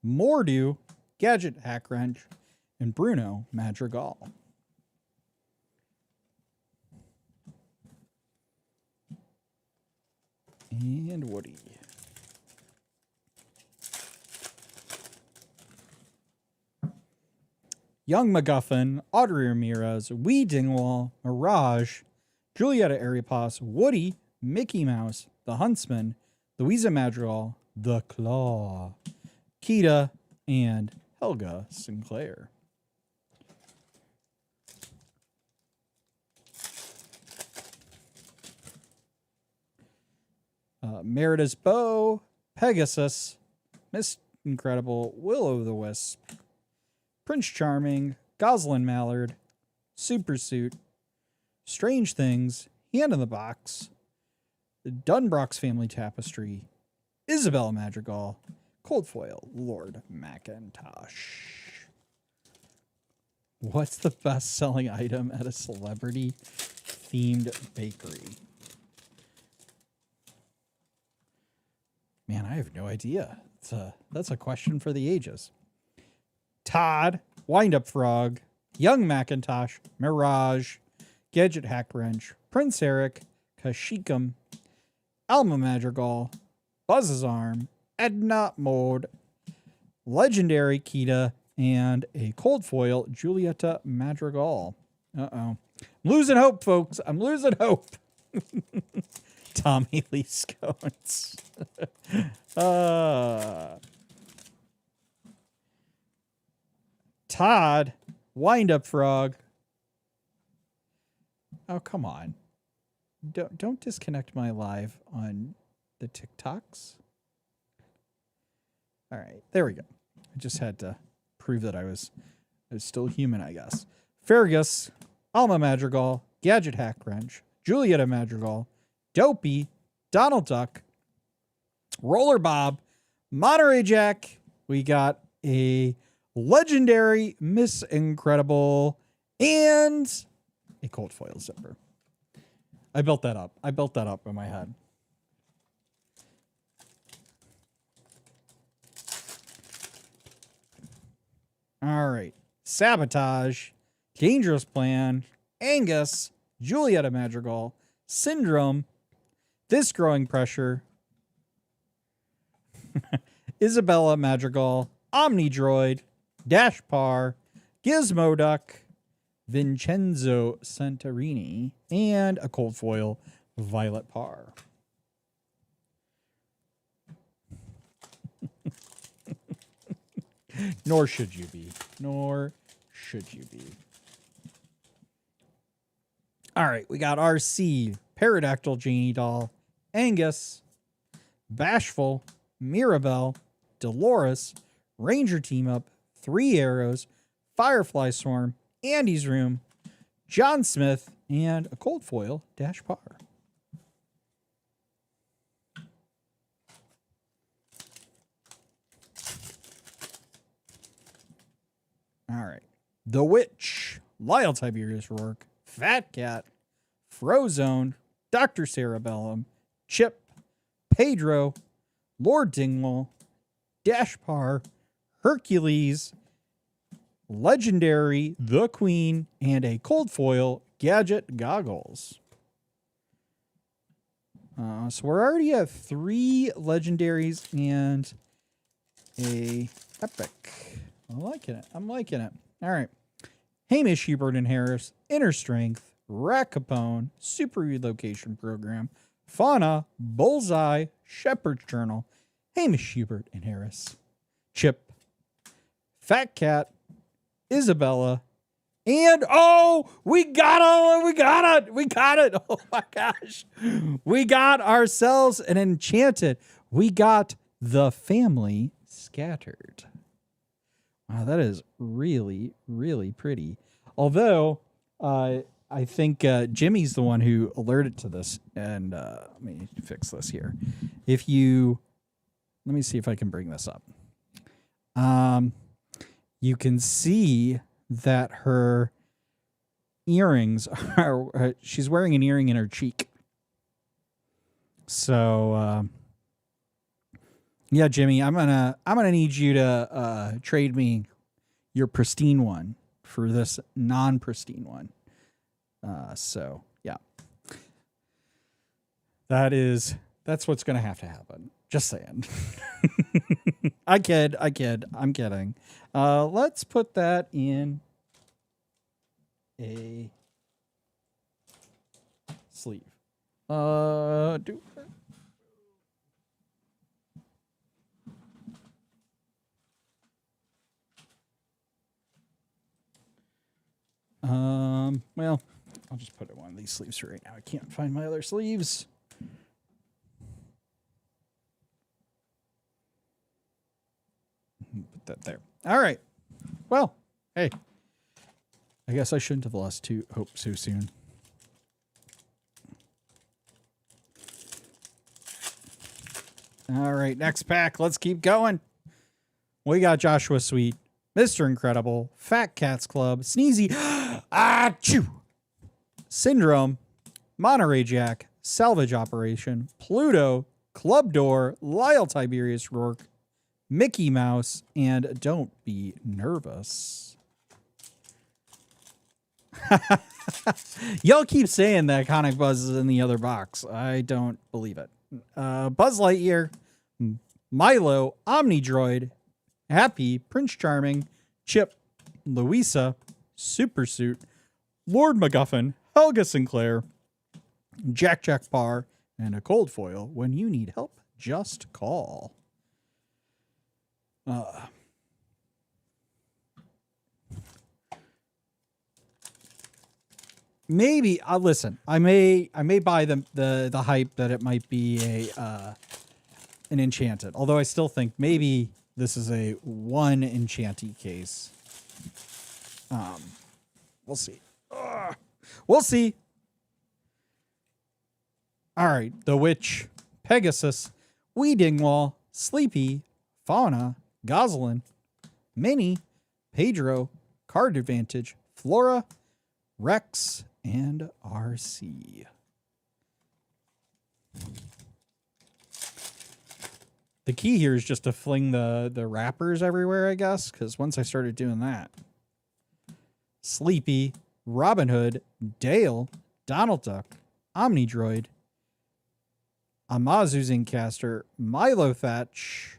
Mordu, Gadget Hack Wrench, and Bruno Madrigal. And Woody. Young MacGuffin, Audrey Ramirez, Wee Dingwall, Mirage, Julieta Aripas, Woody, Mickey Mouse, The Huntsman, Louisa Madrigal, The Claw, Kita, and Helga Sinclair. Merida's Bow, Pegasus, Miss Incredible, Will-O-the-Wisp, Prince Charming, Goslin Mallard, Super Suit, Strange Things, Hand in the Box, the Dunbrock's Family Tapestry, Isabella Madrigal, Cold Foil, Lord Macintosh. What's the best-selling item at a celebrity-themed bakery? Man, I have no idea. That's a question for the ages. Todd, Wind-Up Frog, Young Macintosh, Mirage, Gadget Hack Wrench, Prince Eric, Kashikum, Alma Madrigal, Buzz's Arm, Edna Mode, Legendary Kita, and a Cold Foil, Julieta Madrigal. Uh-oh. I'm losing hope, folks. I'm losing hope. Tommy Lee Scones. Todd, Wind-Up Frog. Oh, come on. Don't disconnect my live on the TikToks. All right, there we go. I just had to prove that I was still human, I guess. Fergus, Alma Madrigal, Gadget Hack Wrench, Julieta Madrigal, Dopey, Donald Duck, Roller Bob, Monterey Jack. We got a Legendary Miss Incredible and a Cold Foil Zipper. I built that up. I built that up in my head. All right. Sabotage, Dangerous Plan, Angus, Julieta Madrigal, Syndrome, This Growing Pressure, Isabella Madrigal, Omnidroid, Dashpar, Gizmoduck, Vincenzo Santorini, and a Cold Foil, Violet Parr. Nor should you be. Nor should you be. All right, we got RC, Pterodactyl Genie Doll, Angus, Bashful, Mirabelle, Dolores, Ranger Team Up, Three Arrows, Firefly Swarm, Andy's Room, John Smith, and a Cold Foil, Dashpar. All right. The Witch, Lyle Tiberius Rourke, Fat Cat, Frozone, Dr. Cerebellum, Chip, Pedro, Lord Dingwall, Dashpar, Hercules, Legendary, The Queen, and a Cold Foil, Gadget Goggles. So we're already at 3 Legendaries and a Epic. I'm liking it. I'm liking it. All right. Hamish, Hubert, and Harris, Inner Strength, Rack Capone, Super Relocation Program, Fauna, Bullseye, Shepherd's Journal, Hamish, Hubert, and Harris, Chip, Fat Cat, Isabella, and we got it. Oh my gosh. We got ourselves an enchanted. We got the family scattered. Wow, that is really, really pretty. Although, I think Jimmy's the one who alerted to this. And let me fix this here. Let me see if I can bring this up. You can see that her earrings are, she's wearing an earring in her cheek. So, yeah, Jimmy, I'm gonna need you to trade me your pristine one for this non-pristine one. So yeah, that's what's gonna have to happen. Just saying. I kid. I'm kidding. Let's put that in a sleeve. Well, I'll just put it in one of these sleeves right now. I can't find my other sleeves. Put that there. All right. Well, hey, I guess I shouldn't have lost hope so soon. All right, next pack. Let's keep going. We got Joshua Sweet, Mr. Incredible, Fat Cats Club, Sneezy, Achoo! Syndrome, Monterey Jack, Salvage Operation, Pluto, Club Door, Lyle Tiberius Rourke, Mickey Mouse, and Don't Be Nervous. Y'all keep saying that Iconic Buzz is in the other box. I don't believe it. Buzz Lightyear, Milo, Omnidroid, Happy, Prince Charming, Chip, Louisa, Super Suit, Lord MacGuffin, Helga Sinclair, Jack Parr, and a cold foil. When you need help, just call. Maybe listen. I may buy the hype that it might be an enchanted. Although I still think maybe this is a one enchanty case. We'll see. We'll see. All right, the Witch, Pegasus, Dingwall, Sleepy, Fauna, Goslin, Minnie, Pedro, Card Advantage, Flora, Rex, and RC. The key here is just to fling the wrappers everywhere, I guess, because once I started doing that. Sleepy, Robin Hood, Dale, Donald Duck, Omnidroid, Amazu Zincaster, Milo Thatch,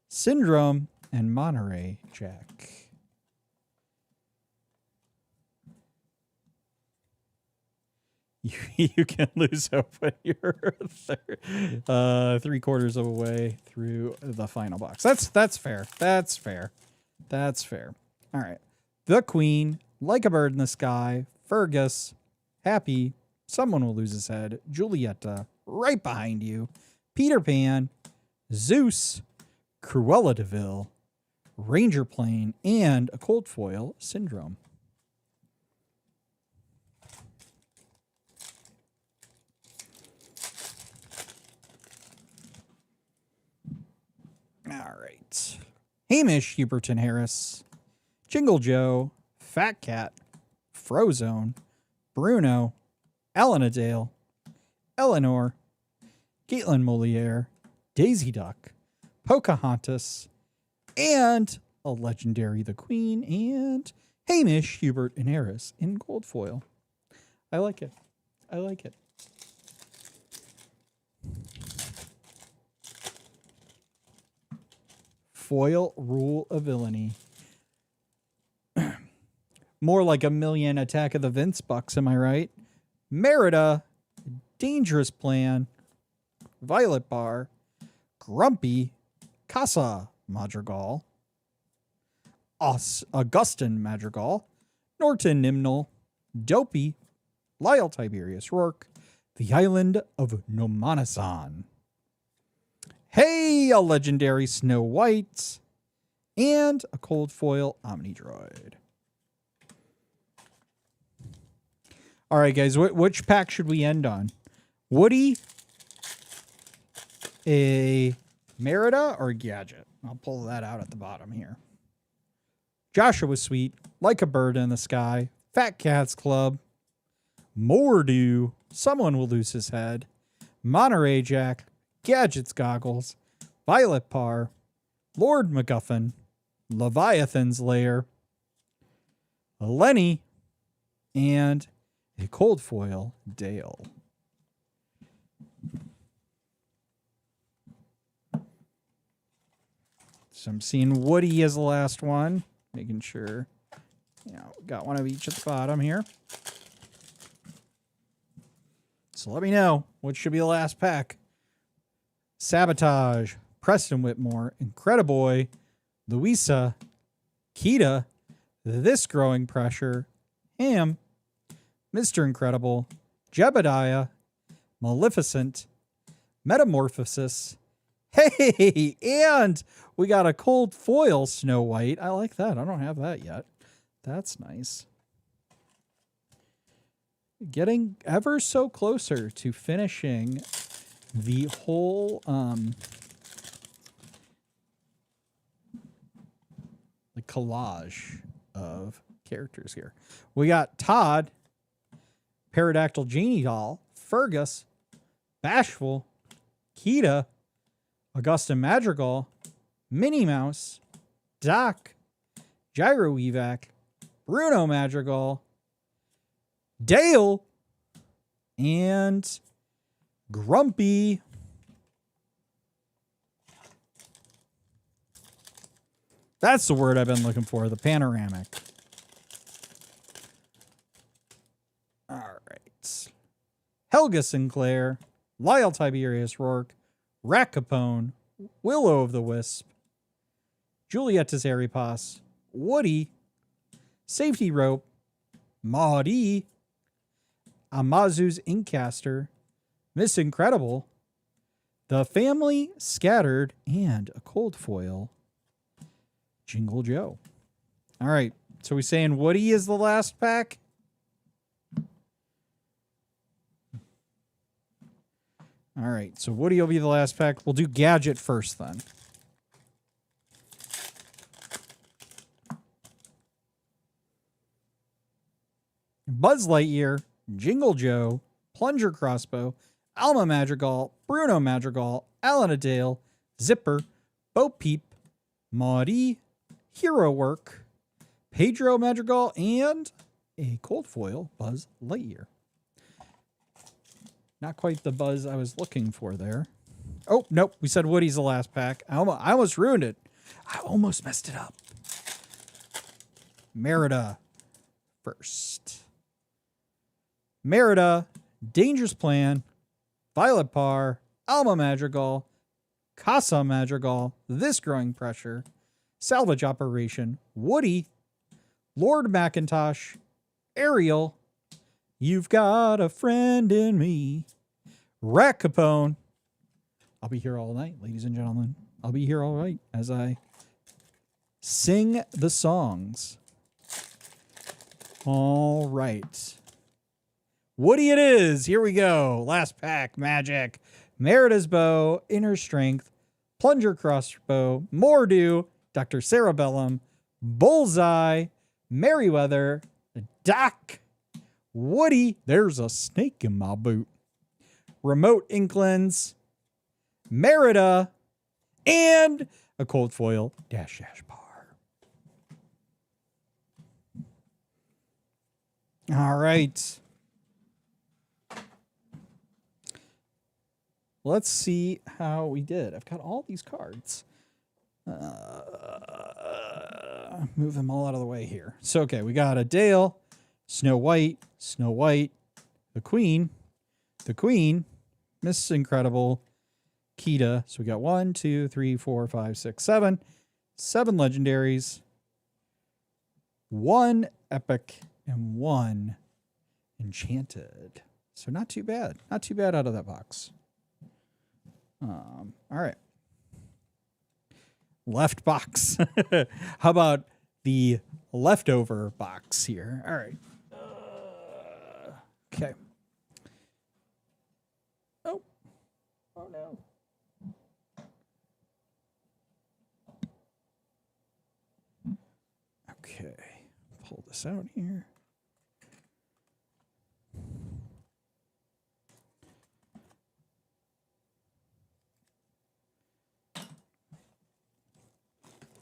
Syndrome, and Monterey Jack. You can lose hope when you're 3/4 of a way through the final box. That's fair. That's fair. That's fair. All right. The Queen, Like a Bird in the Sky, Fergus, Happy, Someone Will Lose His Head, Julieta, right behind you, Peter Pan, Zeus, Cruella de Vil, Ranger Plane, and a cold foil, Syndrome. All right. Hamish, Huberton Harris, Jingle Joe, Fat Cat, Frozone, Bruno, Elena Dale, Eleanor, Caitlin Moliere, Daisy Duck, Pocahontas, and a legendary The Queen, and Hamish, Hubert, and Harris in gold foil. I like it. I like it. Foil Rule of Villainy. More like a million Attack of the Vince bucks, am I right? Merida, Dangerous Plan, Violet Bar, Grumpy, Casa Madrigal, Augustin Madrigal, Norton Nimnal, Dopey, Lyle Tiberius Rourke, the Island of Nomanasan. Hey, a legendary Snow White, and a cold foil Omnidroid. All right, guys, which pack should we end on? Woody, a Merida, or a Gadget? I'll pull that out at the bottom here. Joshua Sweet, Like a Bird in the Sky, Fat Cats Club, Mordew, Someone Will Lose His Head, Monterey Jack, Gadget's Goggles, Violet Par, Lord MacGuffin, Leviathan's Lair, Lenny, and a cold foil Dale. So I'm seeing Woody as the last one. Making sure, got one of each at the bottom here. So let me know what should be the last pack. Sabotage, Preston Whitmore, Incrediboy, Louisa, Kita, This Growing Pressure, Ham, Mr. Incredible, Jebediah, Maleficent, Metamorphosis. Hey, and we got a cold foil Snow White. I like that. I don't have that yet. That's nice. Getting ever so closer to finishing the whole the collage of characters here. We got Todd, Pterodactyl Genie Doll, Fergus, Bashful, Kita, Augustin Madrigal, Minnie Mouse, Doc, Gyro Evac, Bruno Madrigal, Dale, and Grumpy. That's the word I've been looking for, the panoramic. All right. Helga Sinclair, Lyle Tiberius Rourke, Rat Capone, Willow of the Wisp, Julieta Zaripas, Woody, Safety Rope, Maudie, Amazu's Inkcaster, Miss Incredible, The Family Scattered, and a cold foil Jingle Joe. All right, so we're saying Woody is the last pack? All right, so Woody will be the last pack. We'll do Gadget first then. Buzz Lightyear, Jingle Joe, Plunger Crossbow, Alma Madrigal, Bruno Madrigal, Alana Dale, Zipper, Bo Peep, Maudie, Hero Work, Pedro Madrigal, and a cold foil Buzz Lightyear. Not quite the Buzz I was looking for there. Oh, nope. We said Woody's the last pack. I almost ruined it. I almost messed it up. Merida first. Merida, Dangerous Plan, Violet Par, Alma Madrigal, Casa Madrigal, This Growing Pressure, Salvage Operation, Woody, Lord Macintosh, Ariel, You've Got a Friend in Me, Rat Capone. I'll be here all night, ladies and gentlemen. I'll be here all night as I sing the songs. All right. Woody it is. Here we go. Last pack. Magic. Merida's Bow. Inner Strength. Plunger Crossbow. Mordew. Dr. Cerebellum. Bullseye. Merryweather. Doc. Woody. There's a snake in my boot. Remote Inklings. Merida. And a cold foil Dash Bar. All right. Let's see how we did. I've got all these cards. Move them all out of the way here. So, okay, we got a Dale, Snow White, the Queen, Miss Incredible, Kita. So we got 1, 2, 3, 4, 5, 6, 7. 7 legendaries. 1 epic and 1 enchanted. So not too bad. Not too bad out of that box. All right. Left box. How about the leftover box here? All right. Okay. Oh. Oh, no. Okay. Pull this out here.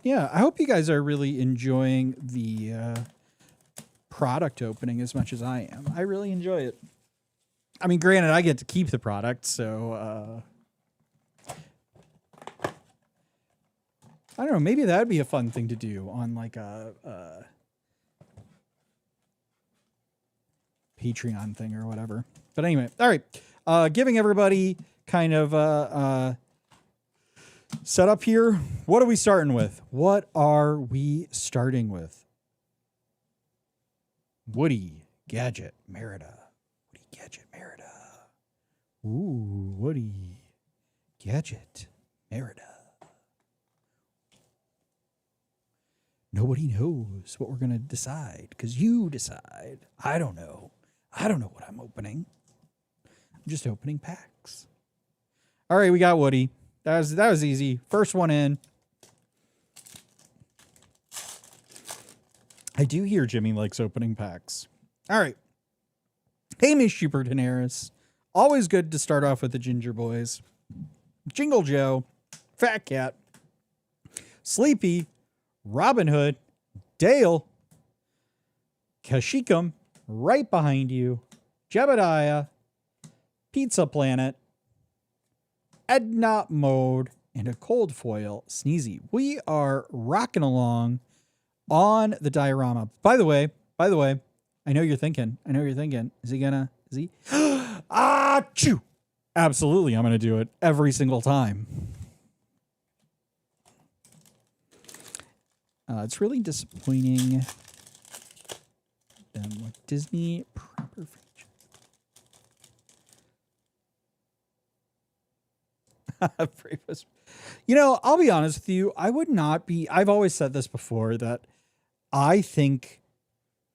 Yeah, I hope you guys are really enjoying the product opening as much as I am. I really enjoy it. I mean, granted, I get to keep the product, so I don't know. Maybe that'd be a fun thing to do on like a Patreon thing or whatever. But anyway, all right. Giving everybody kind of set up here. What are we starting with? What are we starting with? Woody, Gadget, Merida. Woody, Gadget, Merida. Ooh, Woody, Gadget, Merida. Nobody knows what we're going to decide because you decide. I don't know. I don't know what I'm opening. I'm just opening packs. All right, we got Woody. That was easy. First one in. I do hear Jimmy likes opening packs. All right. Hamish Super Daenerys. Always good to start off with the Ginger Boys. Jingle Joe. Fat Cat. Sleepy. Robin Hood. Dale. Kashyyykum. Right behind you. Jebediah. Pizza Planet. Edna Mode. And a cold foil Sneezy. We are rocking along on the diorama. By the way, I know you're thinking. Is he? Achoo! Absolutely, I'm gonna do it every single time. It's really disappointing. Like Disney proper franchise. You know, I'll be honest with you. I would not be. I've always said this before that I think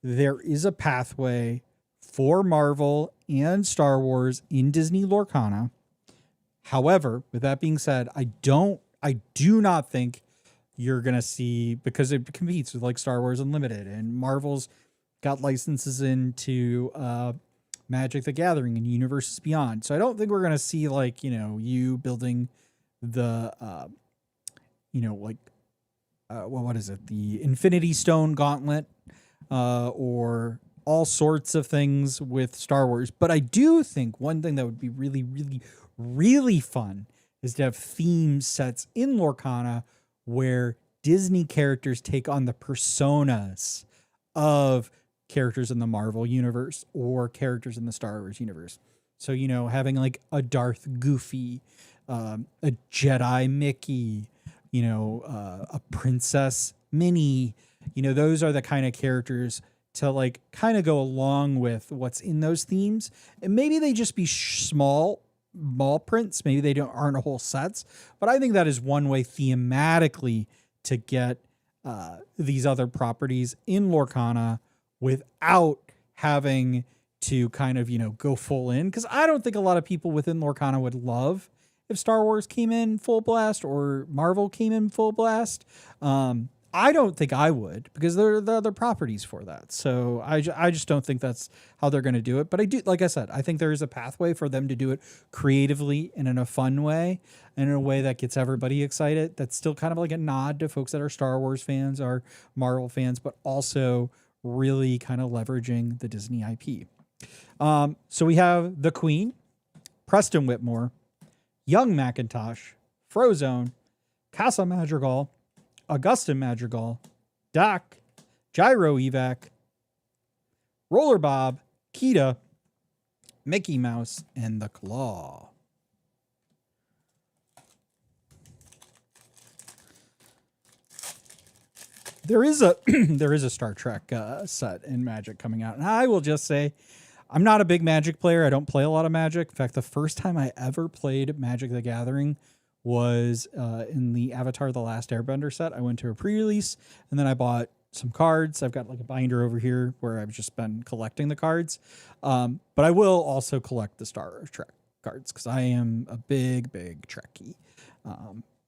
there is a pathway for Marvel and Star Wars in Disney Lorcana. However, with that being said, I do not think you're going to see, because it competes with like Star Wars Unlimited, and Marvel's got licenses into Magic the Gathering and Universes Beyond. So I don't think we're going to see like, you know, you building the, what is it? The Infinity Stone Gauntlet, or all sorts of things with Star Wars. But I do think one thing that would be really, really, really fun is to have theme sets in Lorcana where Disney characters take on the personas of characters in the Marvel universe or characters in the Star Wars universe. So, you know, having like a Darth Goofy, a Jedi Mickey, you know, a Princess Minnie, you know, those are the kind of characters to like kind of go along with what's in those themes. And maybe they just be small prints. Maybe they aren't whole sets, but I think that is one way thematically to get these other properties in Lorcana without having to kind of, you know, go full in. Cause I don't think a lot of people within Lorcana would love if Star Wars came in full blast or Marvel came in full blast. I don't think I would, because there are the other properties for that. So I just don't think that's how they're going to do it. But I do, like I said, I think there is a pathway for them to do it creatively and in a fun way, and in a way that gets everybody excited. That's still kind of like a nod to folks that are Star Wars fans, are Marvel fans, but also really kind of leveraging the Disney IP. So we have the Queen, Preston Whitmore, Young Macintosh, Frozone, Casa Madrigal, Augustin Madrigal, Doc, Gyro Evac, Roller Bob, Kita, Mickey Mouse, and the Claw. There is a there is a Star Trek set in Magic coming out, and I will just say, I'm not a big Magic player. I don't play a lot of Magic. In fact, the first time I ever played Magic: The Gathering was in the Avatar: The Last Airbender set. I went to a pre-release, and then I bought some cards. I've got like a binder over here where I've just been collecting the cards, but I will also collect the Star Trek cards because I am a big Trekkie.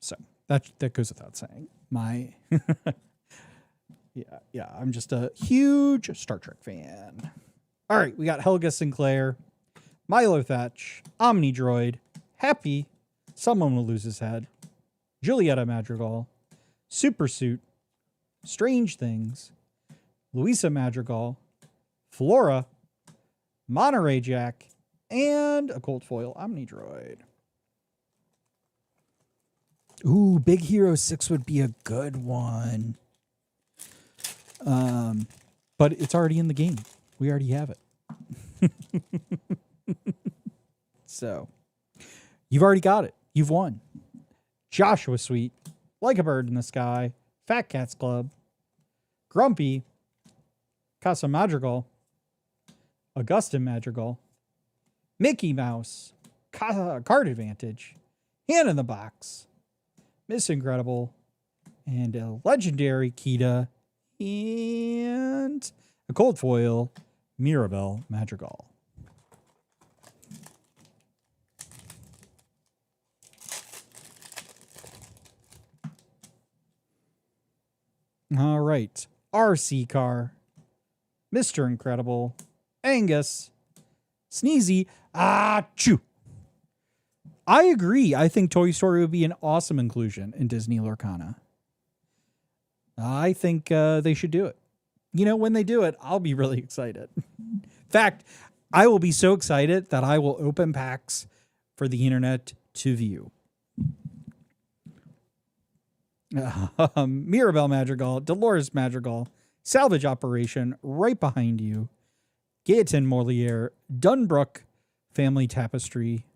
So that goes without saying. My yeah, I'm just a huge Star Trek fan. All right, we got Helga Sinclair, Milo Thatch, Omnidroid, Happy, Someone Will Lose His Head, Julieta Madrigal, Supersuit, Strange Things, Louisa Madrigal, Flora, Monterey Jack, and a Cold Foil Omnidroid. Ooh, Big Hero 6 would be a good one. But it's already in the game. We already have it. So, you've already got it. You've won. Joshua Sweet, Like a Bird in the Sky, Fat Cats Club, Grumpy, Casa Madrigal, Augustin Madrigal, Mickey Mouse, Card Advantage, Hand in the Box, Miss Incredible, and a legendary Kita, and a Cold Foil Mirabelle Madrigal. All right. RC Car, Mr. Incredible, Angus, Sneezy, Achoo. I agree. I think Toy Story would be an awesome inclusion in Disney Lorcana. I think they should do it. You know, when they do it, I'll be really excited. In fact, I will be so excited that I will open packs for the internet to view. Mirabelle Madrigal, Dolores Madrigal, Salvage Operation, Right Behind You, Gaetan Moliere, Dunbrook, Family Tapestry,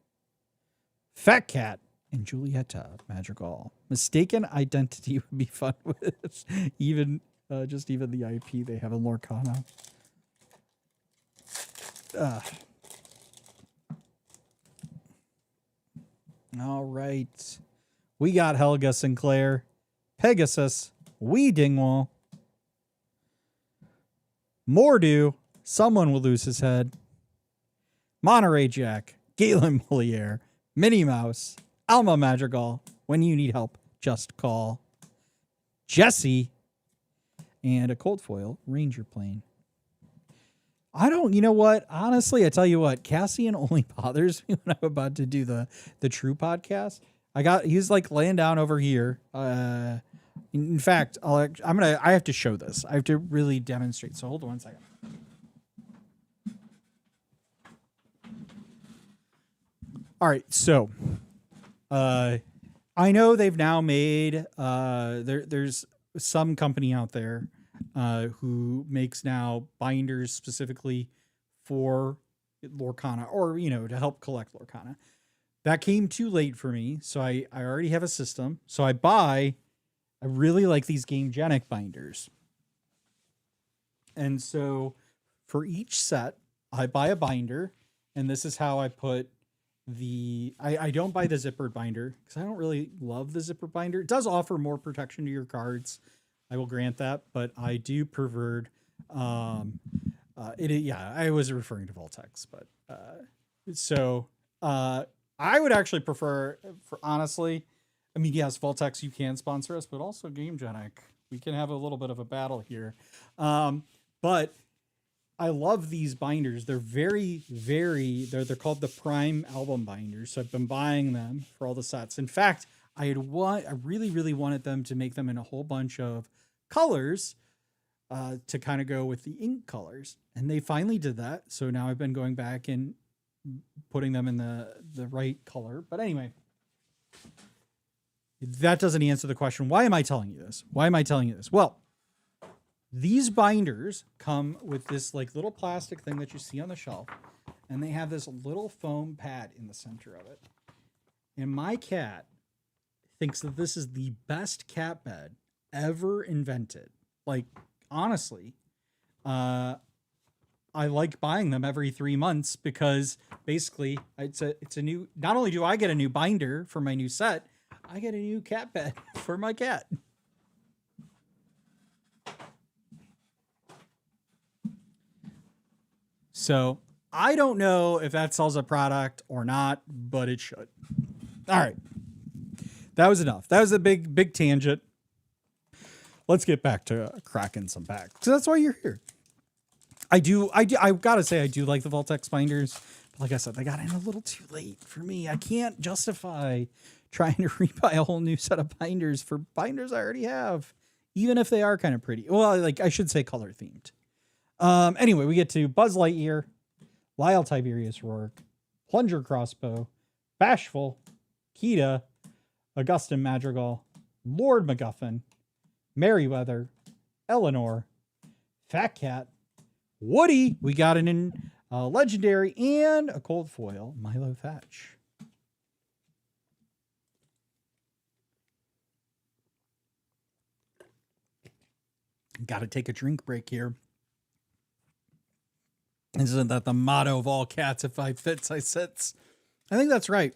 Fat Cat, and Julieta Madrigal. Mistaken Identity would be fun with even the IP they have in Lorcana. All right. We got Helga Sinclair, Pegasus, Wee Dingwall, Mordu, Someone Will Lose His Head, Monterey Jack, Galen Moliere, Minnie Mouse, Alma Madrigal, When You Need Help, Just Call, Jesse, and a Cold Foil Ranger Plane. You know what? Honestly, I tell you what, Cassian only bothers me when I'm about to do the True podcast. He's like laying down over here. In fact, I have to show this. I have to really demonstrate. So hold on 1 second. All right. So, I know they've now made, there's some company out there, who makes now binders specifically for Lorcana or, to help collect Lorcana. That came too late for me, so I already have a system. So I really like these Gamegenic binders. And so for each set, I buy a binder, and this is how I put I don't buy the zippered binder because I don't really love the zipper binder. It does offer more protection to your cards. I will grant that, but I do prefer, I was referring to Voltex, but, I would actually prefer, honestly, I mean, yes, Voltex, you can sponsor us, but also Gamegenic. We can have a little bit of a battle here. But I love these binders. They're they're called the Prime album binders. So I've been buying them for all the sets. In fact, I really, really wanted them to make them in a whole bunch of colors, to kind of go with the ink colors. And they finally did that. So now I've been going back and putting them in the right color. But anyway, that doesn't answer the question. Why am I telling you this? Well, these binders come with this like little plastic thing that you see on the shelf, and they have this little foam pad in the center of it. And my cat thinks that this is the best cat bed ever invented. Like, honestly, I like buying them every 3 months because basically it's a new, not only do I get a new binder for my new set, I get a new cat bed for my cat. So I don't know if that sells a product or not, but it should. All right. That was enough. That was a big tangent. Let's get back to cracking some packs. So that's why you're here. I gotta say, I do like the Vault-Tec binders. But like I said, they got in a little too late for me. I can't justify trying to rebuy a whole new set of binders for binders I already have, even if they are kind of pretty. Well, like I should say color themed. Anyway, we get to Buzz Lightyear, Lyle Tiberius Rourke, Plunger Crossbow, Bashful, Kida, Augustin Madrigal, Lord MacGuffin, Merryweather, Eleanor, Fat Cat, Woody, we got an in legendary, and a cold foil, Milo Thatch. Got to take a drink break here. Isn't that the motto of all cats? If I fits, I sits. I think that's right.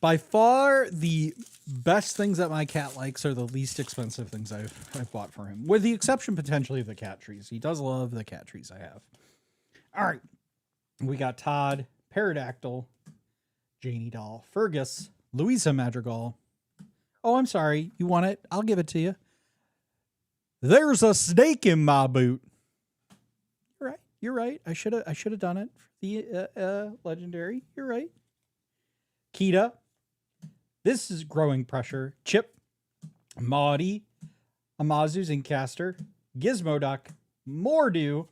By far, the best things that my cat likes are the least expensive things I've bought for him, with the exception potentially of the cat trees. He does love the cat trees I have. All right. We got Todd, Pterodactyl, Janie Doll, Fergus, Louisa Madrigal. Oh, I'm sorry. You want it? I'll give it to you. There's a snake in my boot. You're right. I should have done it for the legendary. You're right. Kida. This is Growing Pressure. Chip. Maudie. Amazu's Incaster. Gizmoduck. Mordew.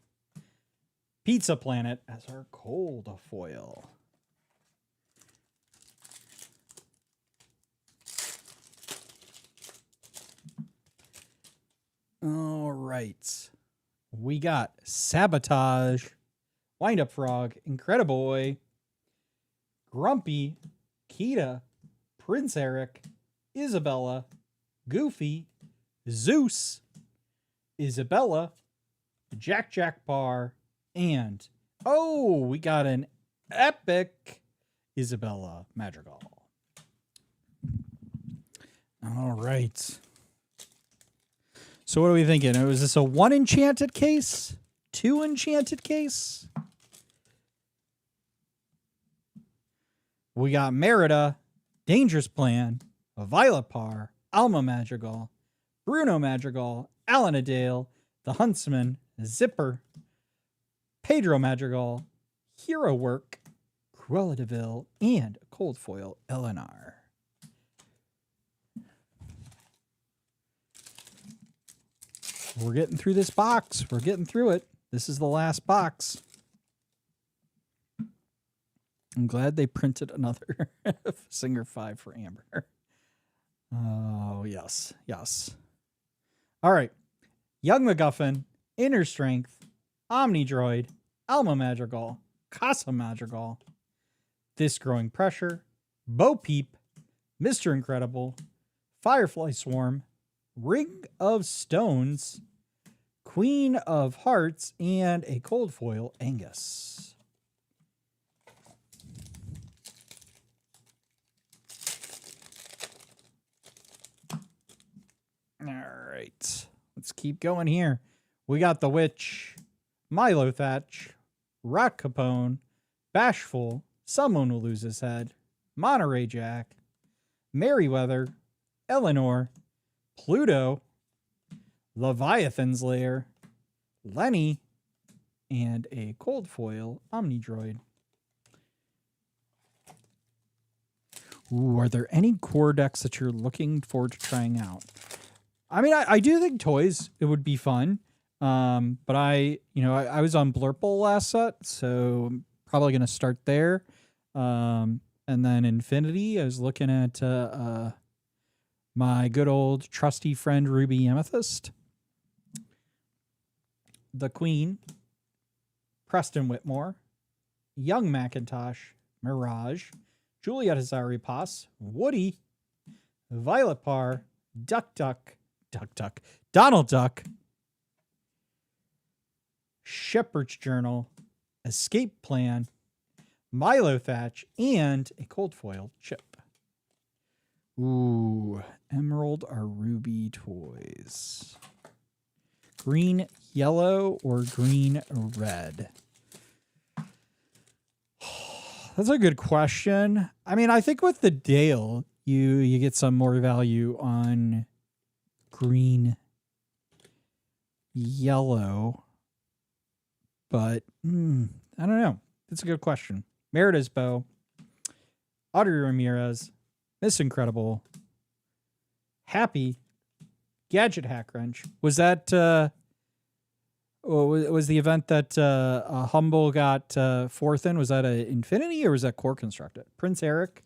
Pizza Planet as our cold foil. All right. We got Sabotage, Wind Up Frog, Incrediboy, Grumpy, Kida, Prince Eric, Isabella, Goofy, Zeus, Isabella, Jack Bar, and we got an epic Isabella Madrigal. All right. So what are we thinking? Was this a 1 enchanted case? 2 enchanted case? We got Merida, Dangerous Plan, Violet Par, Alma Madrigal, Bruno Madrigal, Alanadale, The Huntsman, Zipper, Pedro Madrigal, Hero Work, Cruella de Vil, and Cold Foil Eleanor. We're getting through this box. We're getting through it. This is the last box. I'm glad they printed another Singer 5 for Amber. Oh, yes. Yes. All right. Young MacGuffin, Inner Strength, Omnidroid, Alma Madrigal, Casa Madrigal, This Growing Pressure, Bo Peep, Mr. Incredible, Firefly Swarm, Ring of Stones, Queen of Hearts, and a cold foil Angus. All right. Let's keep going here. We got the Witch, Milo Thatch, Rock Capone, Bashful, Someone Will Lose His Head, Monterey Jack, Merryweather, Eleanor, Pluto, Leviathan's Lair, Lenny, and a cold foil Omnidroid. Ooh, are there any core decks that you're looking forward to trying out? I mean, I do think toys, it would be fun. But I was on Blurple last set, so I'm probably going to start there. And then Infinity, I was looking at my good old trusty friend Ruby Amethyst, the Queen, Preston Whitmore, Young Macintosh, Mirage, Juliet Hazari-Pass, Woody, Violet Par, Duck, Donald Duck, Shepherd's Journal, Escape Plan, Milo Thatch, and a cold foil chip. Ooh, emerald or ruby toys. Green, yellow, or green, red? That's a good question. I mean, I think with the Dale, you get some more value on green, yellow, but I don't know. That's a good question. Merida's Bow, Audrey Ramirez, Miss Incredible, Happy, Gadget Hack Wrench. Was that was the event that Humble got fourth in? Was that a Infinity or was that Core Constructed? Prince Eric,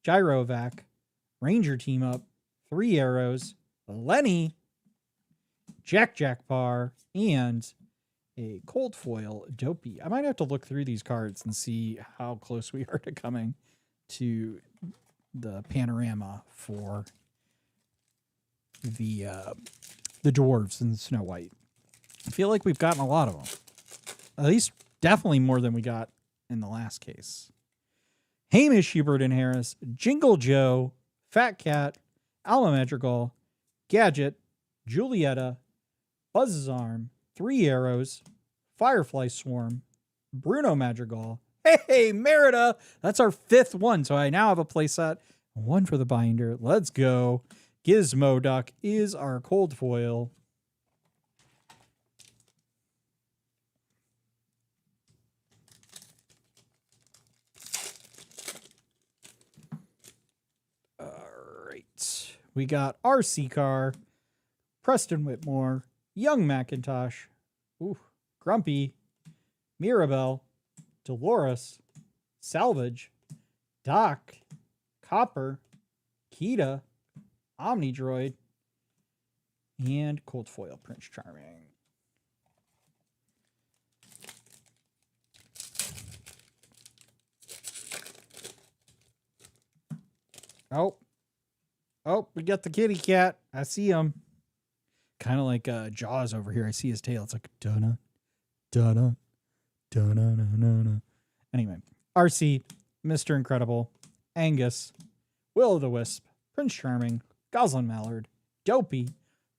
Gyrovac, Ranger Team Up, 3 Arrows, Lenny, Jack Bar, and a cold foil Dopey. I might have to look through these cards and see how close we are to coming to the panorama for the dwarves and Snow White. I feel like we've gotten a lot of them. At least definitely more than we got in the last case. Hamish, Hubert, and Harris, Jingle Joe, Fat Cat, Alma Madrigal, Gadget, Julietta, Buzz's Arm, 3 Arrows, Firefly Swarm, Bruno Madrigal. Hey, Merida! That's our 5th one. So I now have a playset. 1 for the binder. Let's go. Gizmo Duck is our cold foil. We got RC Car, Preston Whitmore, Young Macintosh, Grumpy, Mirabelle, Dolores, Salvage, Doc, Copper, Kita, Omnidroid, and Cold Foil Prince Charming. Oh, we got the kitty cat. I see him. Kind of like Jaws over here. I see his tail. It's like da-da, da-da, da-da, da-da. Anyway, RC, Mr. Incredible, Angus, Will-o'-the-Wisp, Prince Charming, Goslin Mallard, Dopey,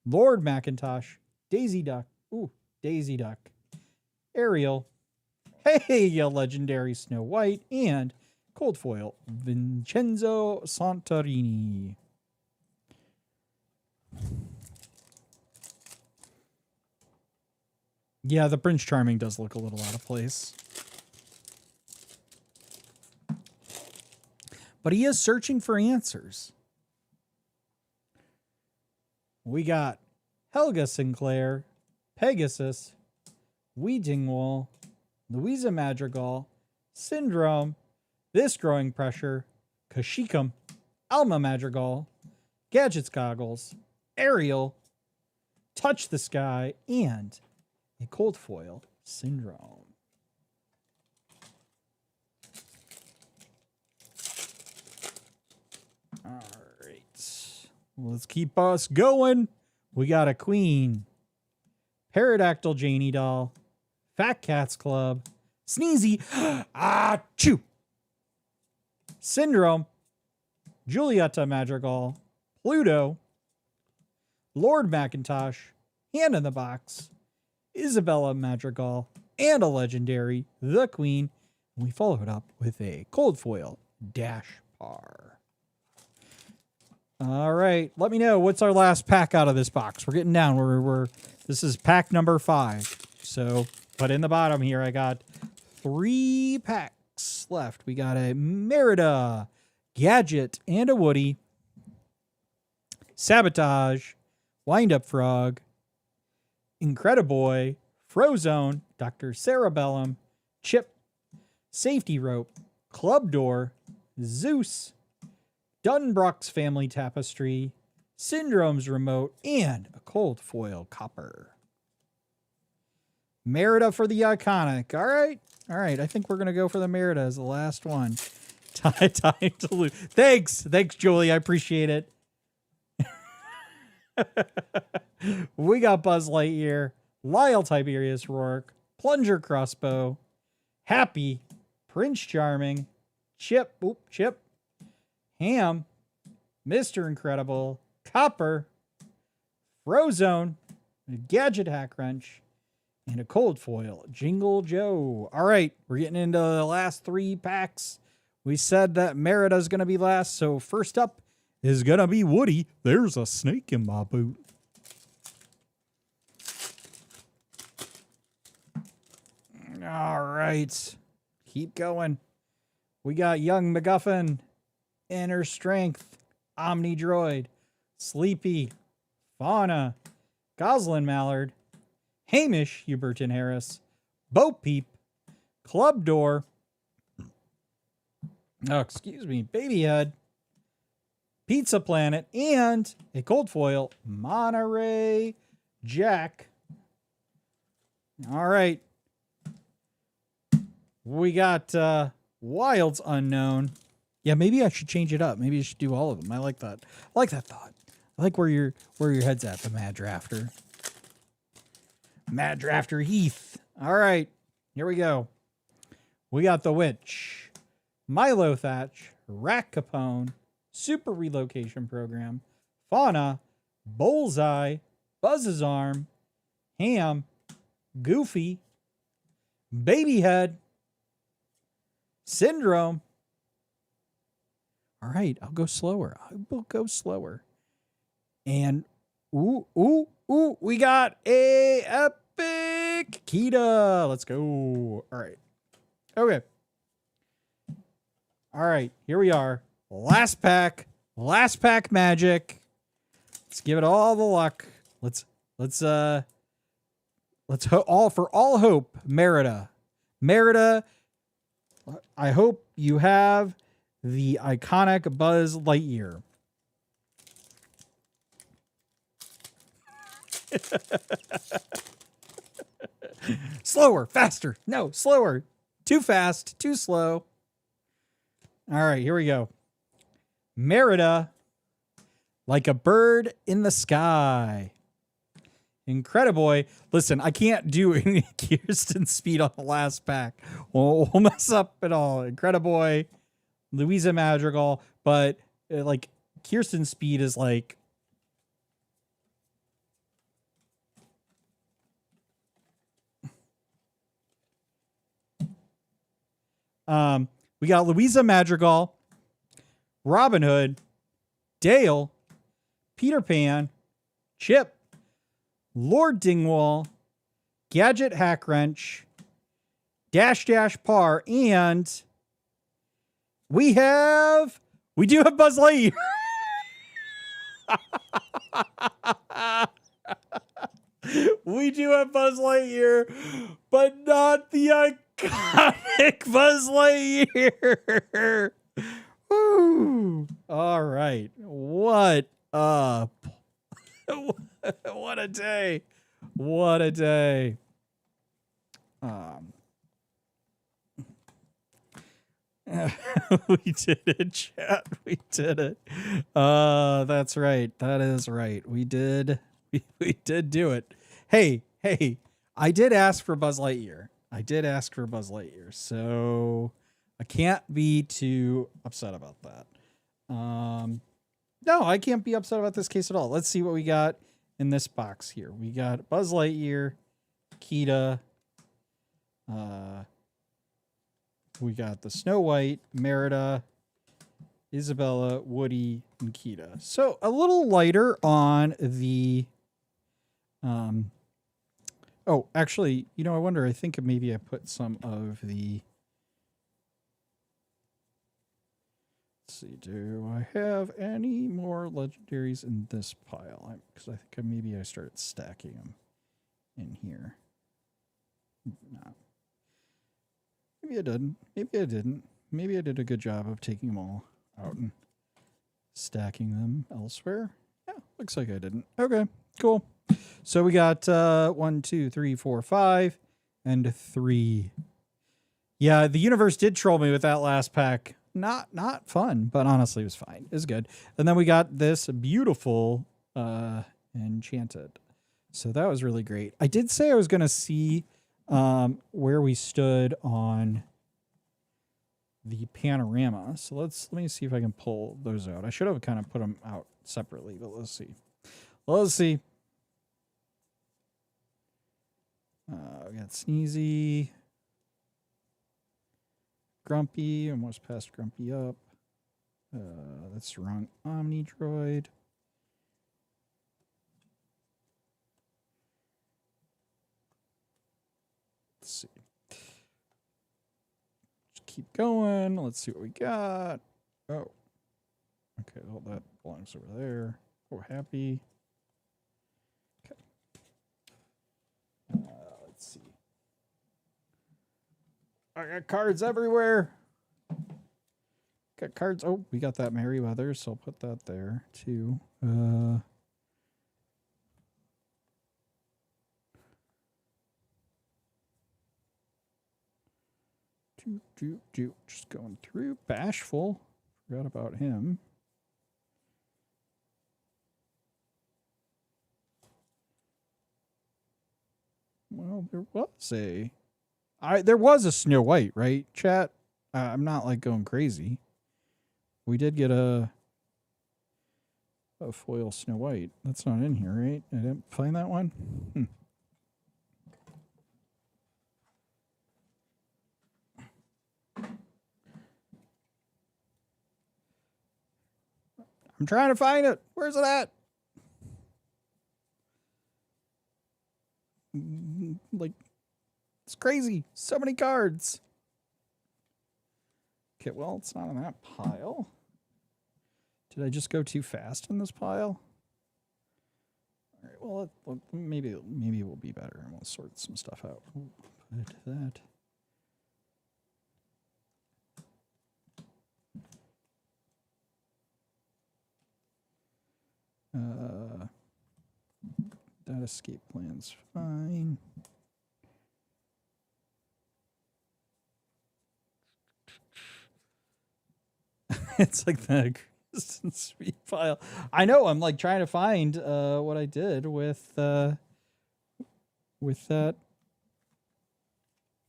Lord Macintosh, Daisy Duck, Daisy Duck, Ariel, hey, a legendary Snow White, and cold foil, Vincenzo Santorini. Yeah, the Prince Charming does look a little out of place. But he is searching for answers. We got Helga Sinclair, Pegasus, Weedingwall, Louisa Madrigal, Syndrome, This Growing Pressure, Kashikum, Alma Madrigal, Gadgets Goggles, Ariel, Touch the Sky, and a cold foil Syndrome. All right. Let's keep us going. We got a Queen, Pterodactyl Janie Doll, Fat Cats Club, Sneezy, Achoo, Syndrome, Julietta Madrigal, Pluto, Lord Macintosh, Hand in the Box, Isabella Madrigal, and a legendary, the Queen. And we follow it up with a cold foil Dash Par. All right, let me know what's our last pack out of this box. We're getting down. This is pack number 5. So, but in the bottom here, I got 3 packs left. We got a Merida, Gadget, and a Woody, Sabotage, Wind Up Frog, Incrediboy, Frozone, Dr. Cerebellum, Chip, Safety Rope, Club Door, Zeus, Dunbrock's Family Tapestry, Syndrome's Remote, and a cold foil Copper. Merida for the iconic. All right. I think we're going to go for the Merida as the last one. Time to lose. Thanks, Julie. I appreciate it. We got Buzz Lightyear, Lyle Tiberius Rourke, Plunger Crossbow, Happy, Prince Charming, Chip, Ham, Mr. Incredible, Copper, Frozone, a Gadget Hack Wrench, and a Cold Foil, Jingle Joe. All right, we're getting into the last 3 packs. We said that Merida's going to be last, so first up is going to be Woody. There's a snake in my boot. All right, keep going. We got Young MacGuffin, Inner Strength, Omni Droid, Sleepy, Fauna, Goslin Mallard, Hamish Huberton Harris, Bo Peep, Club Door, Babyhead, Pizza Planet, and a Cold Foil, Monterey Jack. All right. We got Wilds Unknown. Yeah, maybe I should change it up. Maybe I should do all of them. I like that. I like that thought. I like where your head's at, the Mad Drafter. Mad Drafter Heath. All right, here we go. We got the Witch, Milo Thatch, Rack Capone, Super Relocation Program, Fauna, Bullseye, Buzz's Arm, Ham, Goofy, Babyhead, Syndrome. All right, I'll go slower. And we got a epic Kita. Let's go. All right. Okay. All right, here we are. Last pack magic. Let's give it all the luck. Let's all hope, Merida. I hope you have the iconic Buzz Lightyear. Slower, faster. No, slower. Too fast, too slow. All right, here we go. Merida, like a bird in the sky. Incrediboy. Listen, I can't do any Kirsten Speed on the last pack. We'll mess up it all. Incrediboy, Louisa Madrigal, but like Kirsten Speed is like we got Louisa Madrigal, Robin Hood, Dale, Peter Pan, Chip, Lord Dingwall, Gadget Hack Wrench, Dash Par, and we do have Buzz Lightyear. We do have Buzz Lightyear, but not the iconic Buzz Lightyear. Woo. All right. What up? What a day. What a day. We did it, chat. We did it. That's right. That is right. We did do it. Hey, I did ask for Buzz Lightyear. So I can't be too upset about that. No, I can't be upset about this case at all. Let's see what we got in this box here. We got Buzz Lightyear, Kita, we got the Snow White, Merida, Isabella, Woody, and Kita. So a little lighter on the oh, actually, you know, I think maybe I put some of the, let's see, do I have any more legendaries in this pile? Because I think maybe I started stacking them in here. No. Maybe I didn't. Maybe I did a good job of taking them all out and stacking them elsewhere. Yeah, looks like I didn't. Okay, cool. So we got 1, 2, 3, 4, 5, and 3. Yeah, the universe did troll me with that last pack. Not fun, but honestly it was fine. It was good. And then we got this beautiful Enchanted. So that was really great. I did say I was going to see where we stood on the panorama. So let me see if I can pull those out. I should have kind of put them out separately, but let's see. Let's see. We got Sneezy, Grumpy, almost passed Grumpy up. That's the wrong Omnidroid. Let's see. Just keep going. Let's see what we got. Oh. Okay, all that belongs over there. Oh, happy. Okay. Let's see. I got cards everywhere. Got cards. Oh, we got that Merryweather, so I'll put that there too. Just going through. Bashful. Forgot about him. Well, there was a Snow White, right, chat? I'm not like going crazy. We did get a foil Snow White. That's not in here, right? I didn't find that one. I'm trying to find it. Where's it at? Like, it's crazy. So many cards. Okay, well, it's not in that pile. Did I just go too fast in this pile? All right, well, maybe it will be better, and we'll sort some stuff out. Put that. That escape plan's fine. It's like the sweet file. I know. I'm like trying to find what I did with that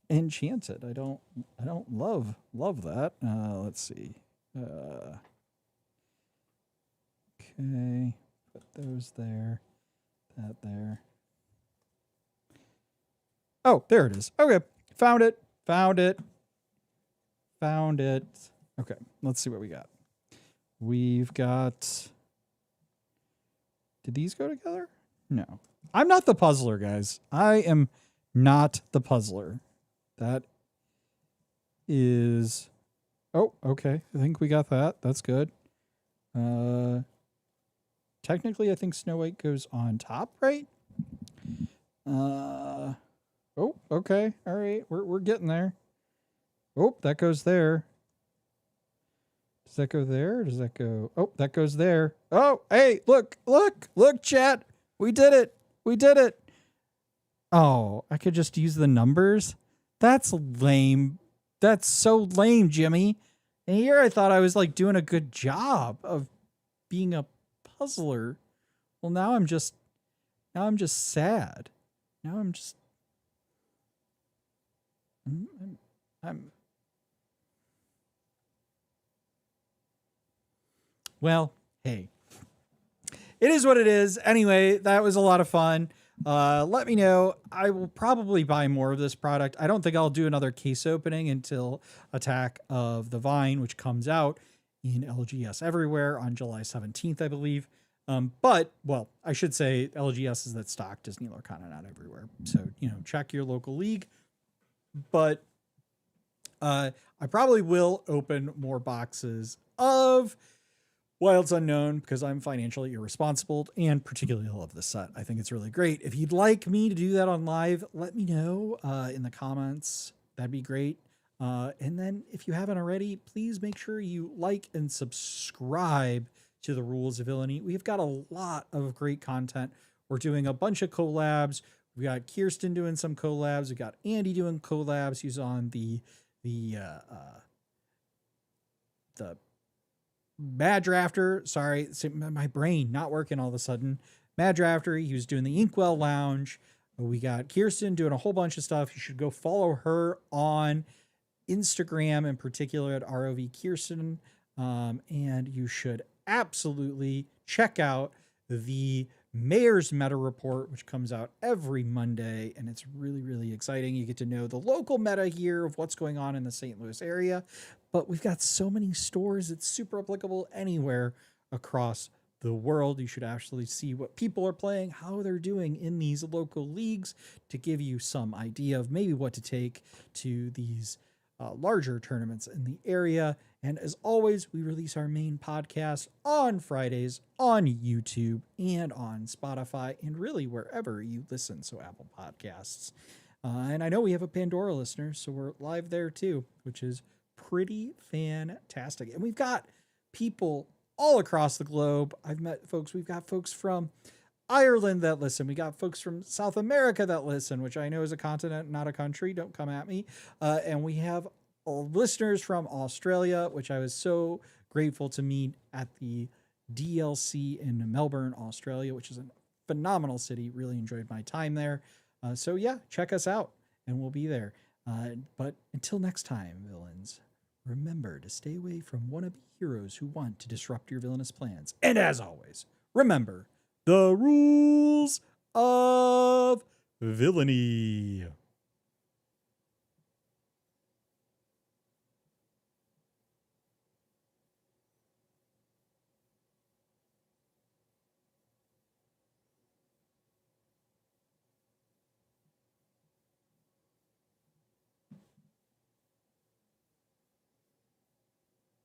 Enchanted. I don't love that. Let's see. Okay, put those there. That there. Oh, there it is. Okay, found it. Okay, let's see what we got. We've got... Did these go together? No. I'm not the puzzler, guys. I am not the puzzler. That is... Oh, okay. I think we got that. That's good. Technically, I think Snow White goes on top, right? Oh, okay. All right. We're getting there. Oh, that goes there. Does that go there? Or does that go? Oh, that goes there. Oh, hey, look, chat. We did it. Oh, I could just use the numbers? That's lame. That's so lame, Jimmy. And here I thought I was like doing a good job of being a puzzler. Well, now I'm just sad. Now I'm just I'm well, hey. It is what it is. Anyway, that was a lot of fun. Let me know. I will probably buy more of this product. I don't think I'll do another case opening until Attack of the Vine, which comes out in LGS everywhere on July 17th, I believe. But, well, I should say LGS is that stock Disney Lorcana, not everywhere. So, check your local league. But I probably will open more boxes of Wilds Unknown because I'm financially irresponsible and particularly love this set. I think it's really great. If you'd like me to do that on live, let me know in the comments. That'd be great. And then if you haven't already, please make sure you like and subscribe to the Rules of Villainy. We've got a lot of great content. We're doing a bunch of collabs. We got Kirsten doing some collabs. We got Andy doing collabs. He's on the Mad Drafter. Sorry, my brain not working all of a sudden. Mad Draftery. He was doing the Inkwell Lounge. We got Kirsten doing a whole bunch of stuff. You should go follow her on Instagram, in particular at ROV Kirsten. And you should absolutely check out the Mayor's Meta Report, which comes out every Monday, and it's really, really exciting. You get to know the local meta here of what's going on in the St. Louis area, but we've got so many stores, it's super applicable anywhere across the world. You should actually see what people are playing, how they're doing in these local leagues, to give you some idea of maybe what to take to these larger tournaments in the area. And as always, we release our main podcast on Fridays on YouTube and on Spotify and really wherever you listen. So Apple Podcasts. And I know we have a Pandora listener, so we're live there too, which is pretty fantastic. And we've got people all across the globe. I've met folks. We've got folks from Ireland that listen. We got folks from South America that listen, which I know is a continent, not a country. Don't come at me. And we have listeners from Australia, which I was so grateful to meet at the DLC in Melbourne, Australia, which is a phenomenal city. Really enjoyed my time there. So yeah, check us out and we'll be there. But until next time, villains, remember to stay away from wannabe heroes who want to disrupt your villainous plans. And as always, remember the rules of villainy.